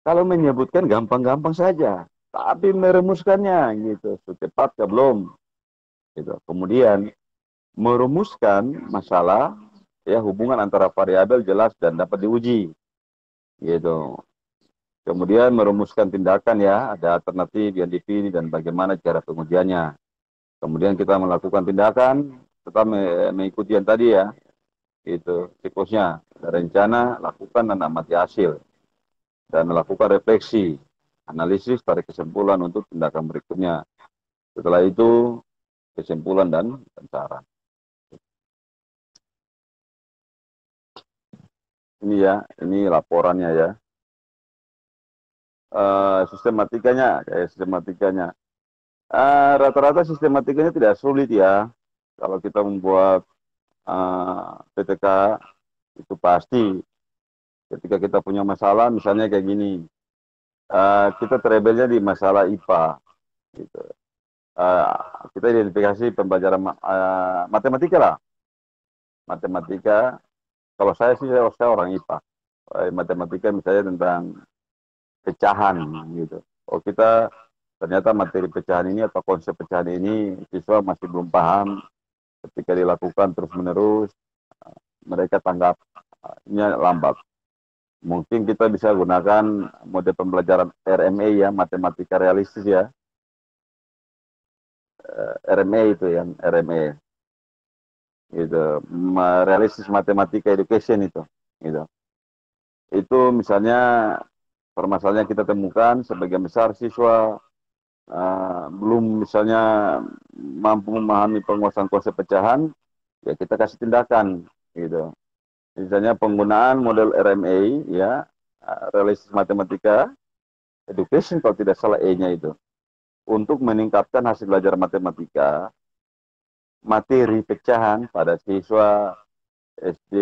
Kalau menyebutkan gampang-gampang saja. Tapi merumuskannya gitu, secepatnya belum. Gitu. Kemudian merumuskan masalah ya, hubungan antara variabel jelas dan dapat diuji. Gitu. Kemudian merumuskan tindakan ya, ada alternatif yang dipilih dan bagaimana cara pengujiannya. Kemudian kita melakukan tindakan, tetap mengikuti yang tadi ya. Itu siklusnya, ada rencana, lakukan dan amati hasil. Dan melakukan refleksi, analisis, tarik kesimpulan untuk tindakan berikutnya. Setelah itu, kesimpulan dan saran. Ini ya, ini laporannya ya. Sistematikanya, kayak sistematikanya. Rata-rata sistematikanya tidak sulit ya. Kalau kita membuat PTK, itu pasti. Ketika kita punya masalah, misalnya kayak gini. Kita terebelnya di masalah IPA. Gitu. Kita identifikasi pembelajaran matematika lah. Matematika, kalau saya sih saya orang IPA. Matematika misalnya tentang pecahan gitu. Oh, kita ternyata materi pecahan ini atau konsep pecahan ini siswa masih belum paham. Ketika dilakukan terus-menerus, mereka tanggapnya lambat. Mungkin kita bisa gunakan mode pembelajaran RMA ya, matematika realistis ya. RMA itu yang RMA. Gitu. Realistis matematika education itu. Gitu. Itu misalnya permasalahan yang kita temukan sebagian besar siswa belum misalnya mampu memahami penguasaan konsep pecahan, ya kita kasih tindakan gitu. Misalnya penggunaan model RMA ya, realistis matematika education kalau tidak salah E-nya itu, untuk meningkatkan hasil belajar matematika materi pecahan pada siswa SD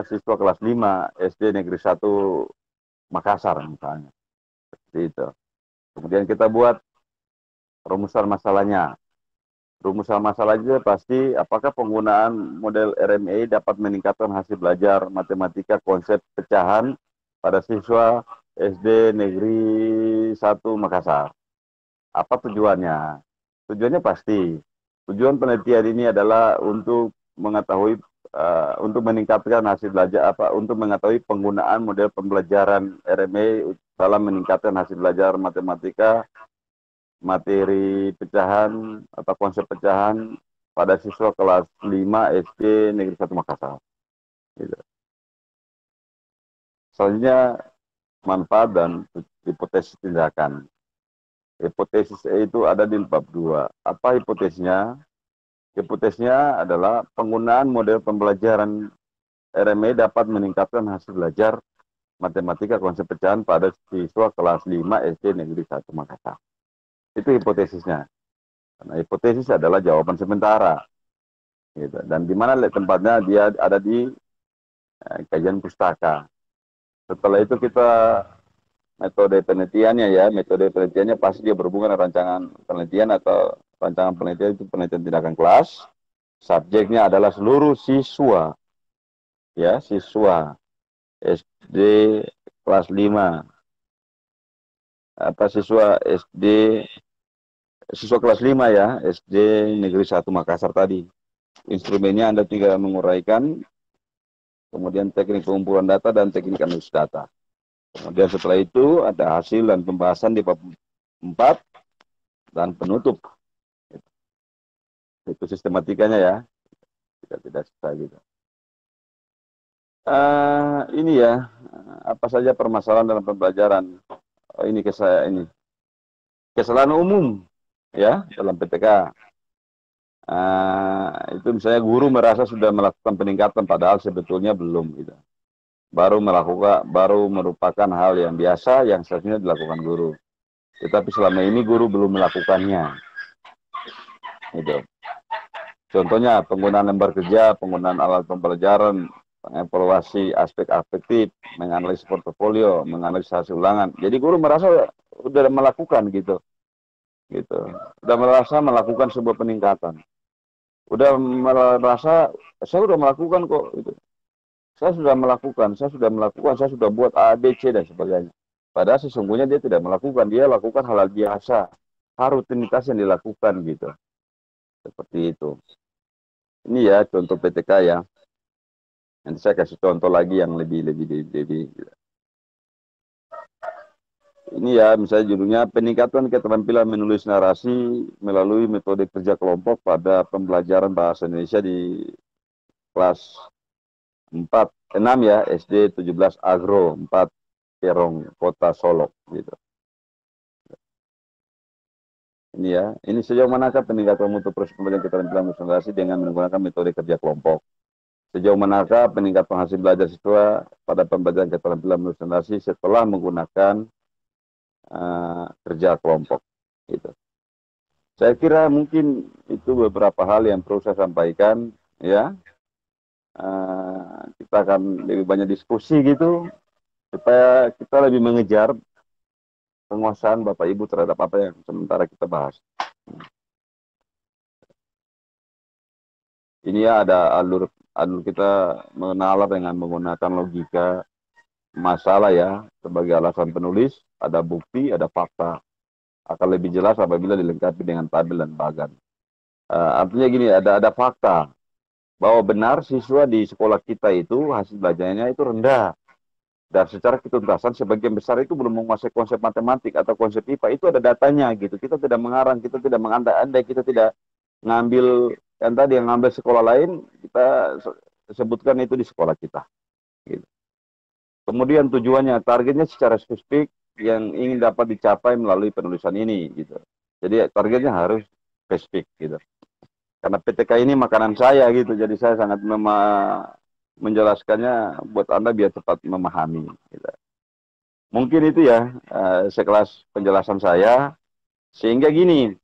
siswa kelas 5 SD Negeri 1 Makassar misalnya. Seperti itu. Kemudian kita buat rumusan masalahnya. Rumusan masalahnya pasti apakah penggunaan model RMA dapat meningkatkan hasil belajar matematika konsep pecahan pada siswa SD Negeri 1 Makassar. Apa tujuannya? Tujuannya pasti. Tujuan penelitian ini adalah untuk mengetahui untuk meningkatkan hasil belajar untuk mengetahui penggunaan model pembelajaran RMA dalam meningkatkan hasil belajar matematika materi pecahan atau konsep pecahan pada siswa kelas 5 SD Negeri 1 Makassar. Gitu. Selanjutnya manfaat dan hipotesis tindakan. Hipotesis itu ada di bab 2. Apa hipotesisnya? Hipotesisnya adalah penggunaan model pembelajaran RMA dapat meningkatkan hasil belajar matematika konsep pecahan pada siswa kelas 5 SD Negeri 1 Makassar. Itu hipotesisnya. Karena hipotesis adalah jawaban sementara. Gitu. Dan di mana tempatnya dia ada di kajian pustaka. Setelah itu kita metode penelitiannya ya, metode penelitiannya pasti dia berhubungan dengan rancangan penelitian atau rancangan penelitian itu penelitian tindakan kelas. Subjeknya adalah seluruh siswa, ya, siswa SD kelas 5, siswa SD, siswa kelas 5 ya, SD Negeri 1 Makassar tadi. Instrumennya Anda tinggal menguraikan, kemudian teknik pengumpulan data dan teknik analisis data. Kemudian setelah itu ada hasil dan pembahasan di bab 4 dan penutup. Itu sistematikanya ya. Kita tidak susah gitu. Ini ya, apa saja permasalahan dalam pembelajaran. Ini ke saya ini. Kesalahan umum ya dalam PTK. Itu misalnya guru merasa sudah melakukan peningkatan padahal sebetulnya belum gitu. Baru merupakan hal yang biasa yang seharusnya dilakukan guru. Tetapi selama ini guru belum melakukannya. Gitu. Contohnya penggunaan lembar kerja, penggunaan alat pembelajaran, mengevaluasi aspek afektif, menganalisis portofolio, menganalisis hasil ulangan. Jadi guru merasa sudah melakukan gitu. Sudah merasa melakukan sebuah peningkatan. Udah merasa saya sudah melakukan kok gitu. Saya sudah melakukan, saya sudah buat A, B, C, dan sebagainya. Padahal sesungguhnya dia tidak melakukan, dia lakukan hal biasa, rutinitas yang dilakukan gitu. Seperti itu. Ini ya contoh PTK ya. Nanti saya kasih contoh lagi yang lebih. Gitu. Ini ya, misalnya judulnya peningkatan keterampilan menulis narasi melalui metode kerja kelompok pada pembelajaran bahasa Indonesia di kelas 6 ya, SD 17 Agro 4 Perong, Kota Solok gitu. Ini ya, ini sejauh manakah peningkatan mutu proses pembelajaran keterampilan menulis narasi dengan menggunakan metode kerja kelompok? Sejauh manakah peningkatan hasil belajar siswa pada pembelajaran keterampilan menulis narasi setelah menggunakan kerja kelompok gitu. Saya kira mungkin itu beberapa hal yang perlu saya sampaikan ya. Kita akan lebih banyak diskusi gitu supaya kita lebih mengejar penguasaan Bapak Ibu terhadap apa yang sementara kita bahas. Ini ya ada alur kita menalar dengan menggunakan logika masalah ya sebagai alasan penulis, ada bukti, ada fakta. Akan lebih jelas apabila dilengkapi dengan tabel dan bagan. Artinya gini, ada fakta bahwa benar siswa di sekolah kita itu hasil belajarnya itu rendah. Dan secara ketuntasan sebagian besar itu belum menguasai konsep matematik atau konsep IPA, itu ada datanya gitu. Kita tidak mengarang, kita tidak mengandai-andai, kita tidak ngambil yang tadi yang ngambil sekolah lain, kita sebutkan itu di sekolah kita. Gitu. Kemudian tujuannya, targetnya secara spesifik yang ingin dapat dicapai melalui penulisan ini gitu. Jadi targetnya harus spesifik gitu. Karena PTK ini makanan saya gitu, jadi saya sangat menjelaskannya buat Anda biar cepat memahami. Gitu. Mungkin itu ya sekelas penjelasan saya. Sehingga gini,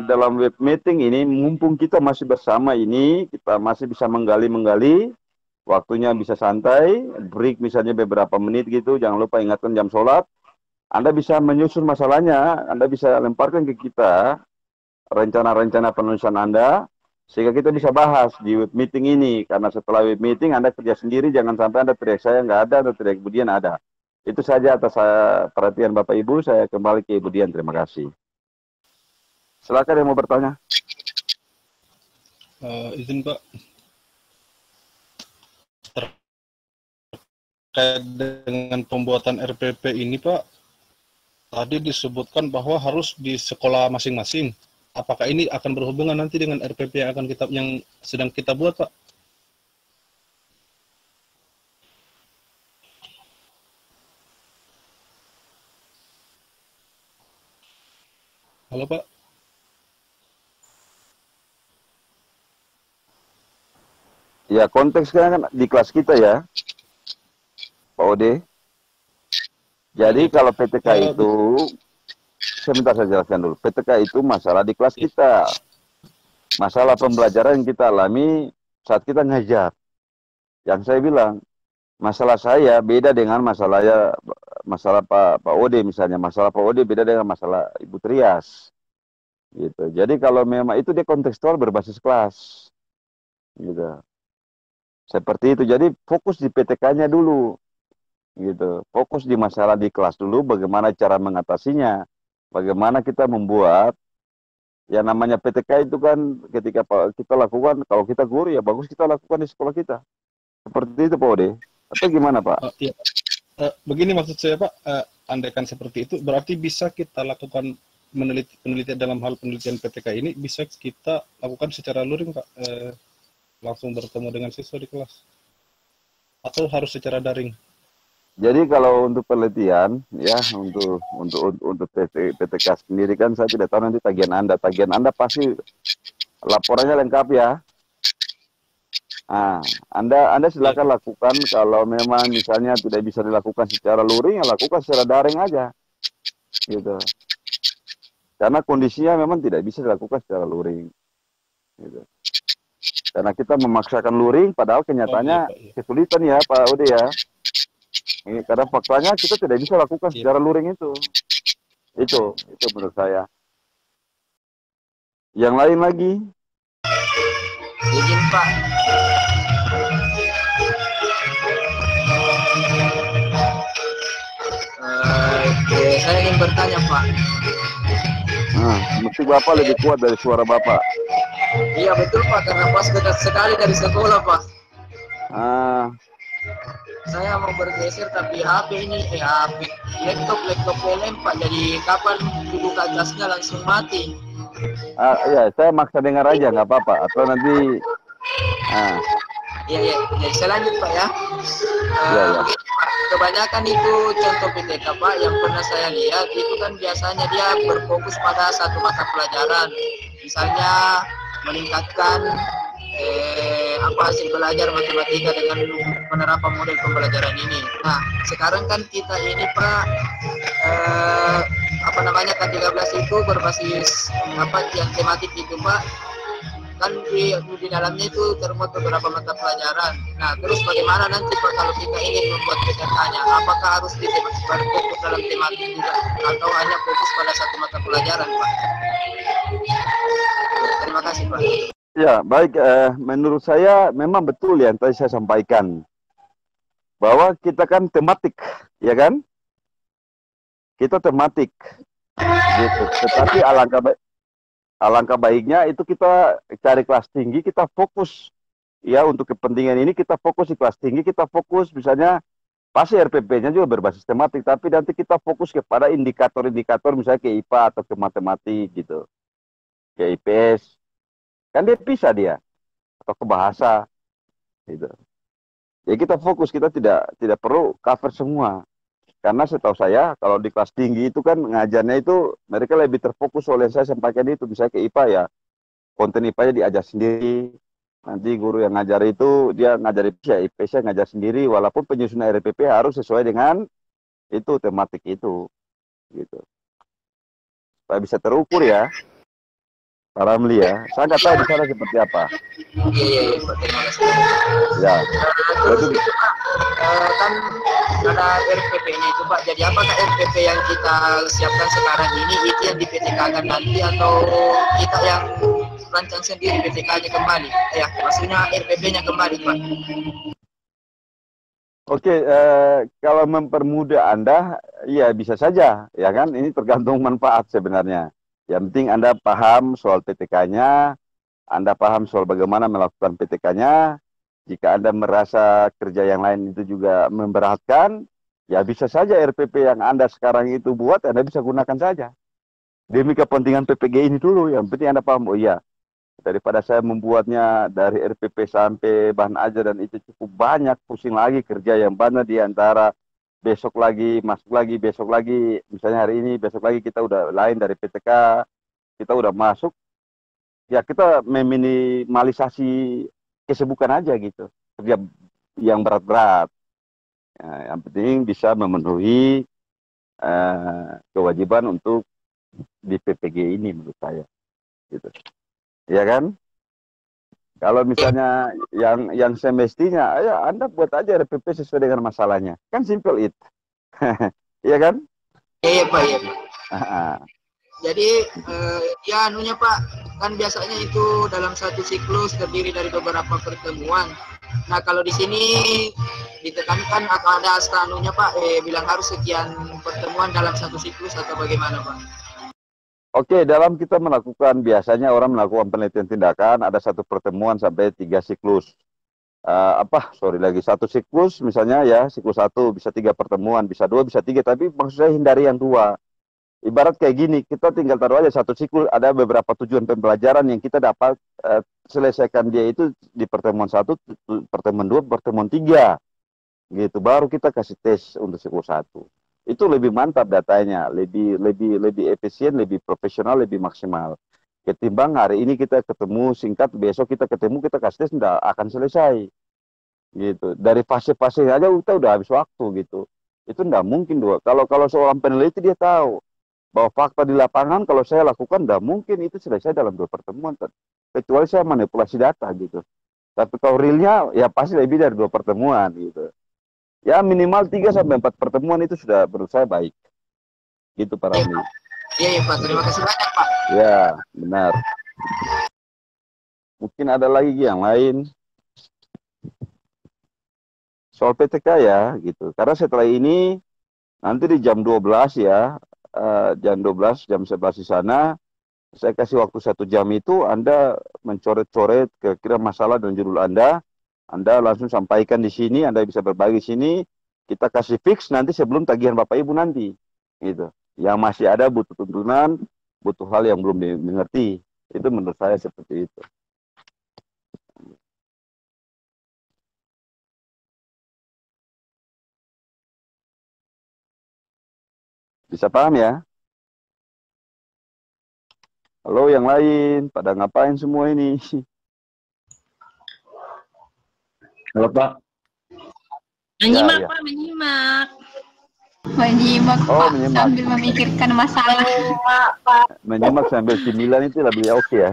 dalam web meeting ini, mumpung kita masih bersama ini, kita masih bisa menggali, waktunya bisa santai, break misalnya beberapa menit gitu, jangan lupa ingatkan jam sholat. Anda bisa menyusun masalahnya, Anda bisa lemparkan ke kita, rencana-rencana penulisan Anda, sehingga kita bisa bahas di web meeting ini. Karena setelah web meeting Anda kerja sendiri, jangan sampai Anda teriak saya nggak ada, atau teriak Ibu Dian ada. Itu saja atas perhatian Bapak Ibu, saya kembali ke Ibu Dian, terima kasih. Silakan yang mau bertanya. Izin Pak. Terkait dengan pembuatan RPP ini Pak, tadi disebutkan bahwa harus di sekolah masing-masing. Apakah ini akan berhubungan nanti dengan RPP yang sedang kita buat, Pak? Halo, Pak. Ya, konteksnya kan di kelas kita ya, Pak Ode. Jadi kalau PTK itu, sebentar saya jelaskan dulu. PTK itu masalah di kelas kita. Masalah pembelajaran yang kita alami saat kita ngajar. Yang saya bilang, masalah saya beda dengan masalah Pak Ode misalnya. Masalah Pak Ode beda dengan masalah Ibu Trias. Gitu. Jadi kalau memang itu dia kontekstual berbasis kelas. Gitu. Seperti itu. Jadi fokus di PTK-nya dulu. Gitu. Fokus di masalah di kelas dulu, bagaimana cara mengatasinya. Bagaimana kita membuat yang namanya PTK itu kan ketika kita lakukan, kalau kita guru ya bagus kita lakukan di sekolah kita. Seperti itu Pak Ode. Atau gimana Pak? Iya. Begini maksud saya Pak, andaikan seperti itu berarti bisa kita lakukan penelitian dalam hal penelitian PTK ini bisa kita lakukan secara luring Pak, langsung bertemu dengan siswa di kelas atau harus secara daring? Jadi kalau untuk penelitian ya untuk PTK sendiri kan saya tidak tahu nanti tagihan Anda pasti laporannya lengkap ya. Nah, Anda silakan lakukan kalau memang misalnya tidak bisa dilakukan secara luring, ya lakukan secara daring aja, gitu. Karena kondisinya memang tidak bisa dilakukan secara luring, gitu. Karena kita memaksakan luring, padahal kenyataannya kesulitan ya Pak Ode ya. Karena faktanya kita tidak bisa lakukan secara luring itu menurut saya. Yang lain lagi? Izin Pak. Saya ingin bertanya Pak. Mesti Bapak lebih kuat dari suara Bapak. Iya betul Pak, karena pas dekat sekali dari sekolah Pak. Saya mau bergeser tapi HP laptop lempar, jadi kapan dibuka casnya langsung mati. Iya, saya maksa dengar aja nggak apa-apa atau nanti. Iya, saya lanjut Pak ya. Pak, kebanyakan itu contoh PTK Pak yang pernah saya lihat itu kan biasanya dia berfokus pada satu mata pelajaran, misalnya meningkatkan hasil belajar matematika dengan penerapan model pembelajaran ini. Nah, sekarang kan kita ini Pak K13 itu berbasis yang tematik itu Pak. Kan di dalamnya itu termuat beberapa mata pelajaran. Nah, terus bagaimana nanti Pak kalau kita ingin membuat PTK-nya? Apakah harus berfokus dalam tematik juga atau hanya fokus pada satu mata pelajaran Pak? Terima kasih Pak. Ya, baik. Menurut saya memang betul yang tadi saya sampaikan. Bahwa kita kan tematik, ya kan? Kita tematik. Gitu. Tetapi alangkah baiknya itu kita cari kelas tinggi, kita fokus. Ya, untuk kepentingan ini kita fokus di kelas tinggi, kita fokus misalnya, pasti RPP-nya juga berbasis tematik, tapi nanti kita fokus kepada indikator-indikator misalnya ke IPA atau ke matematik gitu. Ke IPS. Kan dia bisa dia atau ke bahasa gitu. Ya kita fokus, kita tidak perlu cover semua. Karena setahu saya kalau di kelas tinggi itu kan ngajarnya itu mereka lebih terfokus oleh yang saya sampaikan itu, misalnya ke IPA ya. Konten IPA-nya diajar sendiri. Nanti guru yang ngajar itu dia ngajar IPS-nya ngajar sendiri, walaupun penyusunan RPP harus sesuai dengan itu tematik itu gitu. Supaya bisa terukur ya. Pak Ramli ya, saya nggak tahu di sana seperti apa. Iya, terima kasih. Ya. Terus itu Pak, kan ada RPP-nya itu Pak. Jadi apakah RPP yang kita siapkan sekarang ini itu yang di PTK-kan nanti atau kita yang rancang sendiri PTK-nya kembali? Ya, maksudnya RPP-nya kembali Pak. Oke, kalau mempermudah Anda, ya bisa saja, ya kan? Ini tergantung manfaat sebenarnya. Yang penting Anda paham soal PTK-nya, Anda paham soal bagaimana melakukan PTK-nya. Jika Anda merasa kerja yang lain itu juga memberatkan, ya bisa saja RPP yang Anda sekarang itu buat, Anda bisa gunakan saja. Demi kepentingan PPG ini dulu, yang penting Anda paham, oh iya, daripada saya membuatnya dari RPP sampai bahan ajar dan itu cukup banyak, pusing lagi kerja yang banyak di antara besok lagi, masuk lagi, besok lagi, misalnya hari ini, besok lagi kita udah lain dari PTK, kita udah masuk, ya kita meminimalisasi kesibukan aja gitu, kerja yang berat-berat. Ya, yang penting bisa memenuhi kewajiban untuk di PPG ini menurut saya, gitu. Ya kan? Kalau misalnya yang semestinya, ya Anda buat aja RPP sesuai dengan masalahnya. Kan simple it. Iya kan? Iya Pak, iya. Jadi ya anunya Pak, kan biasanya itu dalam satu siklus terdiri dari beberapa pertemuan. Nah kalau di sini ditekankan atau ada anunya Pak, bilang harus sekian pertemuan dalam satu siklus atau bagaimana Pak? Oke, dalam kita melakukan, biasanya orang melakukan penelitian tindakan, ada satu pertemuan sampai 3 siklus. Satu siklus misalnya ya, siklus 1 bisa 3 pertemuan, bisa 2, bisa 3, tapi maksud saya hindari yang 2. Ibarat kayak gini, kita tinggal taruh aja satu siklus, ada beberapa tujuan pembelajaran yang kita dapat selesaikan dia itu di pertemuan 1, pertemuan 2, pertemuan 3. Gitu, baru kita kasih tes untuk siklus 1. Itu lebih mantap datanya, lebih efisien, lebih profesional, lebih maksimal. Ketimbang hari ini kita ketemu singkat, besok kita ketemu, kita kasih tes, tidak akan selesai. Gitu. Dari fase-fase aja kita udah habis waktu gitu. Itu tidak mungkin dua. Kalau seorang peneliti dia tahu bahwa fakta di lapangan kalau saya lakukan tidak mungkin itu selesai dalam 2 pertemuan. Kecuali saya manipulasi data gitu. Tapi kalau realnya ya pasti lebih dari 2 pertemuan gitu. Ya minimal 3 sampai 4 pertemuan itu sudah menurut saya baik. Gitu Pak Ramli. Iya Pak, terima kasih banyak Pak. Ya, benar. Mungkin ada lagi yang lain. Soal PTK ya, gitu. Karena setelah ini, nanti di jam 12 ya, jam 12, jam 11 di sana, saya kasih waktu 1 jam itu, Anda mencoret-coret kira-kira masalah dan judul Anda langsung sampaikan di sini, Anda bisa berbagi di sini, kita kasih fix nanti sebelum tagihan Bapak Ibu nanti. Gitu. Yang masih ada butuh tuntunan, butuh hal yang belum dimengerti. Itu menurut saya seperti itu. Bisa paham ya? Halo yang lain, pada ngapain semua ini? Halo Pak. Menyimak, Ya. Pak, menyimak. Menyimak, Oh, Pak, menyimak. sambil memikirkan masalah. Menyimak sambil cemilan itu lebih oke ya.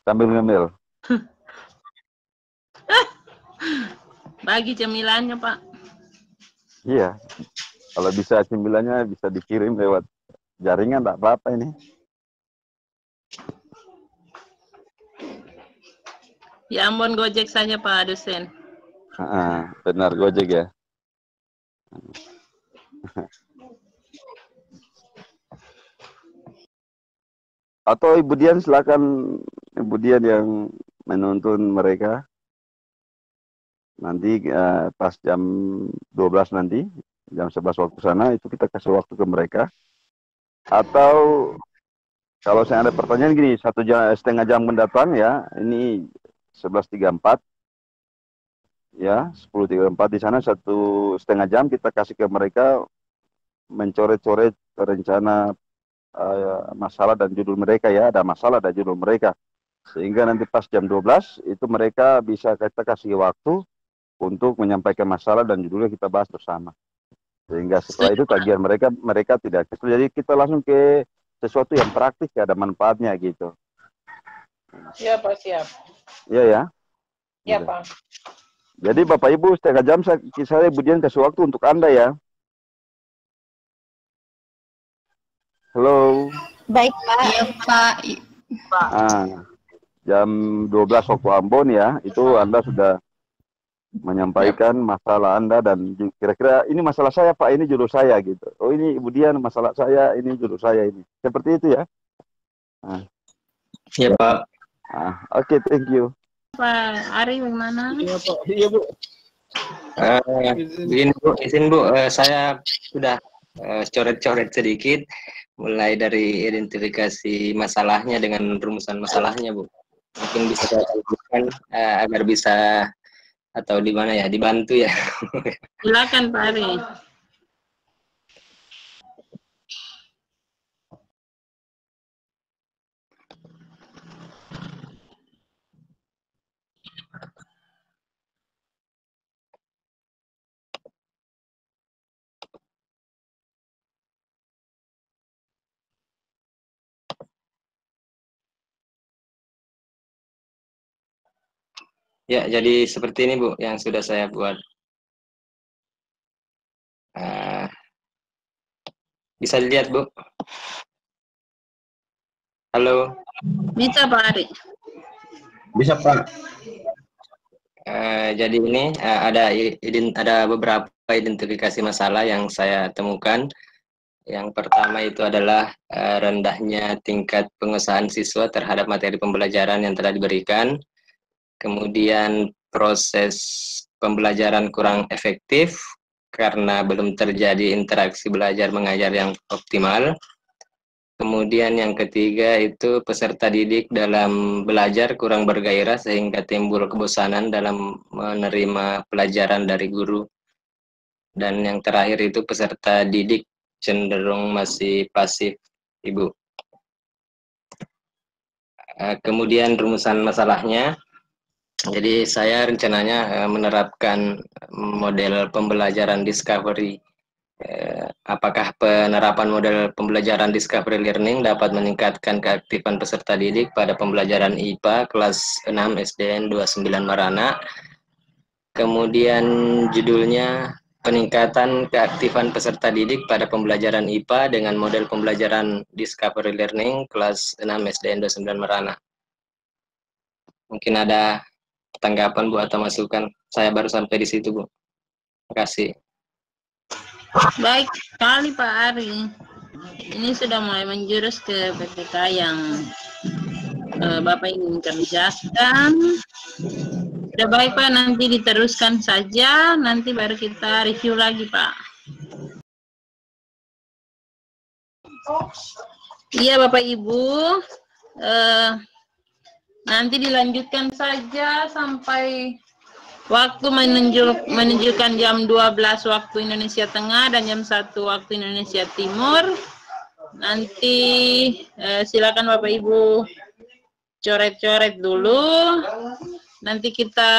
Sambil ngemil. Bagi cemilannya Pak. Iya. Kalau bisa cemilannya bisa dikirim lewat jaringan, tak apa-apa ini. Ya ampun, Gojek saja Pak dosen. Benar, Gojek ya. Atau Ibu Dian, silakan Ibu Dian yang menuntun mereka. Nanti pas jam 12 nanti, jam 11 waktu sana, itu kita kasih waktu ke mereka. Atau kalau saya ada pertanyaan gini, 1,5 jam mendatang ya, ini 11.34, ya 10.34 di sana 1,5 jam kita kasih ke mereka mencoret-coret rencana masalah dan judul mereka ya, ada masalah dan judul mereka, sehingga nanti pas jam 12 itu mereka bisa kita kasih waktu untuk menyampaikan masalah dan judulnya kita bahas bersama, sehingga setelah itu tagihan mereka tidak. Jadi kita langsung ke sesuatu yang praktis ya, ada manfaatnya gitu. Iya Pak, siap. Iya ya. Iya Gitu. Pak. Jadi Bapak Ibu 1,5 jam saya Ibu Dian kasih waktu untuk Anda ya. Halo. Baik, Pak. Iya, Pak. Jam 12 waktu Ambon ya, itu Anda sudah menyampaikan masalah Anda dan kira-kira ini masalah saya Pak, ini judul saya gitu. Oh ini Ibu Dian masalah saya, ini judul saya ini. Seperti itu ya. Iya Pak. Oke, thank you. Pak Ari bagaimana? Iya Pak. Iya Bu. Begini Bu, izin Bu, saya sudah coret-coret sedikit, mulai dari identifikasi masalahnya dengan rumusan masalahnya Bu. Mungkin bisa saya tunjukkan agar bisa, atau di mana ya, dibantu ya. Silakan Pak Ari. Ya, jadi seperti ini Bu yang sudah saya buat. Bisa dilihat Bu. Halo. Bisa Pak Ari. Bisa Pak. Jadi ini ada beberapa identifikasi masalah yang saya temukan. Yang pertama itu adalah rendahnya tingkat penguasaan siswa terhadap materi pembelajaran yang telah diberikan. Kemudian proses pembelajaran kurang efektif karena belum terjadi interaksi belajar mengajar yang optimal. Kemudian yang ketiga itu peserta didik dalam belajar kurang bergairah sehingga timbul kebosanan dalam menerima pelajaran dari guru. Dan yang terakhir itu peserta didik cenderung masih pasif, Ibu. Kemudian rumusan masalahnya. Jadi saya rencananya menerapkan model pembelajaran discovery. Apakah penerapan model pembelajaran discovery learning dapat meningkatkan keaktifan peserta didik pada pembelajaran IPA kelas 6 SDN 29 Marana. Kemudian judulnya peningkatan keaktifan peserta didik pada pembelajaran IPA dengan model pembelajaran discovery learning kelas 6 SDN 29 Marana. Mungkin ada tanggapan Bu atau masukan. Saya baru sampai di situ, Bu. Terima kasih. Baik sekali Pak Ari. Ini sudah mulai menjurus ke PPK yang Bapak ingin kerjakan. Sudah baik Pak, nanti diteruskan saja. Nanti baru kita review lagi Pak. Iya Bapak Ibu. Nanti dilanjutkan saja sampai waktu menunjukkan jam 12 waktu Indonesia Tengah dan jam 1 waktu Indonesia Timur. Nanti silakan Bapak Ibu coret-coret dulu. Nanti kita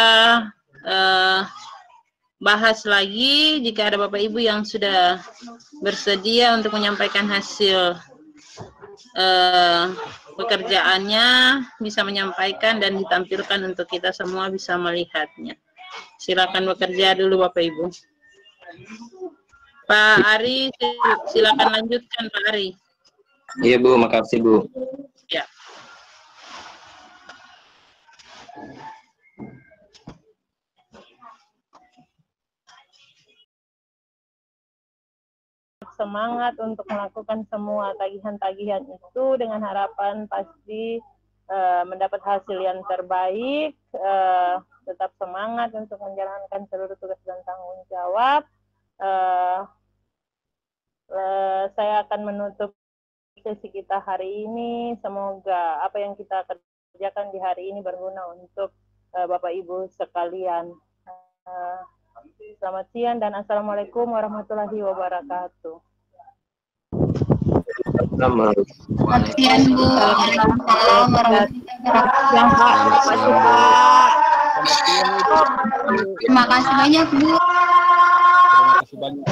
bahas lagi jika ada Bapak Ibu yang sudah bersedia untuk menyampaikan hasil pekerjaannya, bisa menyampaikan dan ditampilkan untuk kita semua bisa melihatnya. Silakan bekerja dulu Bapak Ibu. Pak Ari, silakan lanjutkan Pak Ari. Iya Bu, makasih Bu. Ya. Semangat untuk melakukan semua tagihan-tagihan itu dengan harapan pasti mendapat hasil yang terbaik. Tetap semangat untuk menjalankan seluruh tugas dan tanggung jawab. Saya akan menutup sesi kita hari ini. Semoga apa yang kita kerjakan di hari ini berguna untuk Bapak Ibu sekalian. Selamat siang dan Assalamualaikum warahmatullahi wabarakatuh. Selamat siang Bu. Waalaikumsalam warahmatullahi wabarakatuh. Terima kasih banyak Bu. Terima kasih banyak.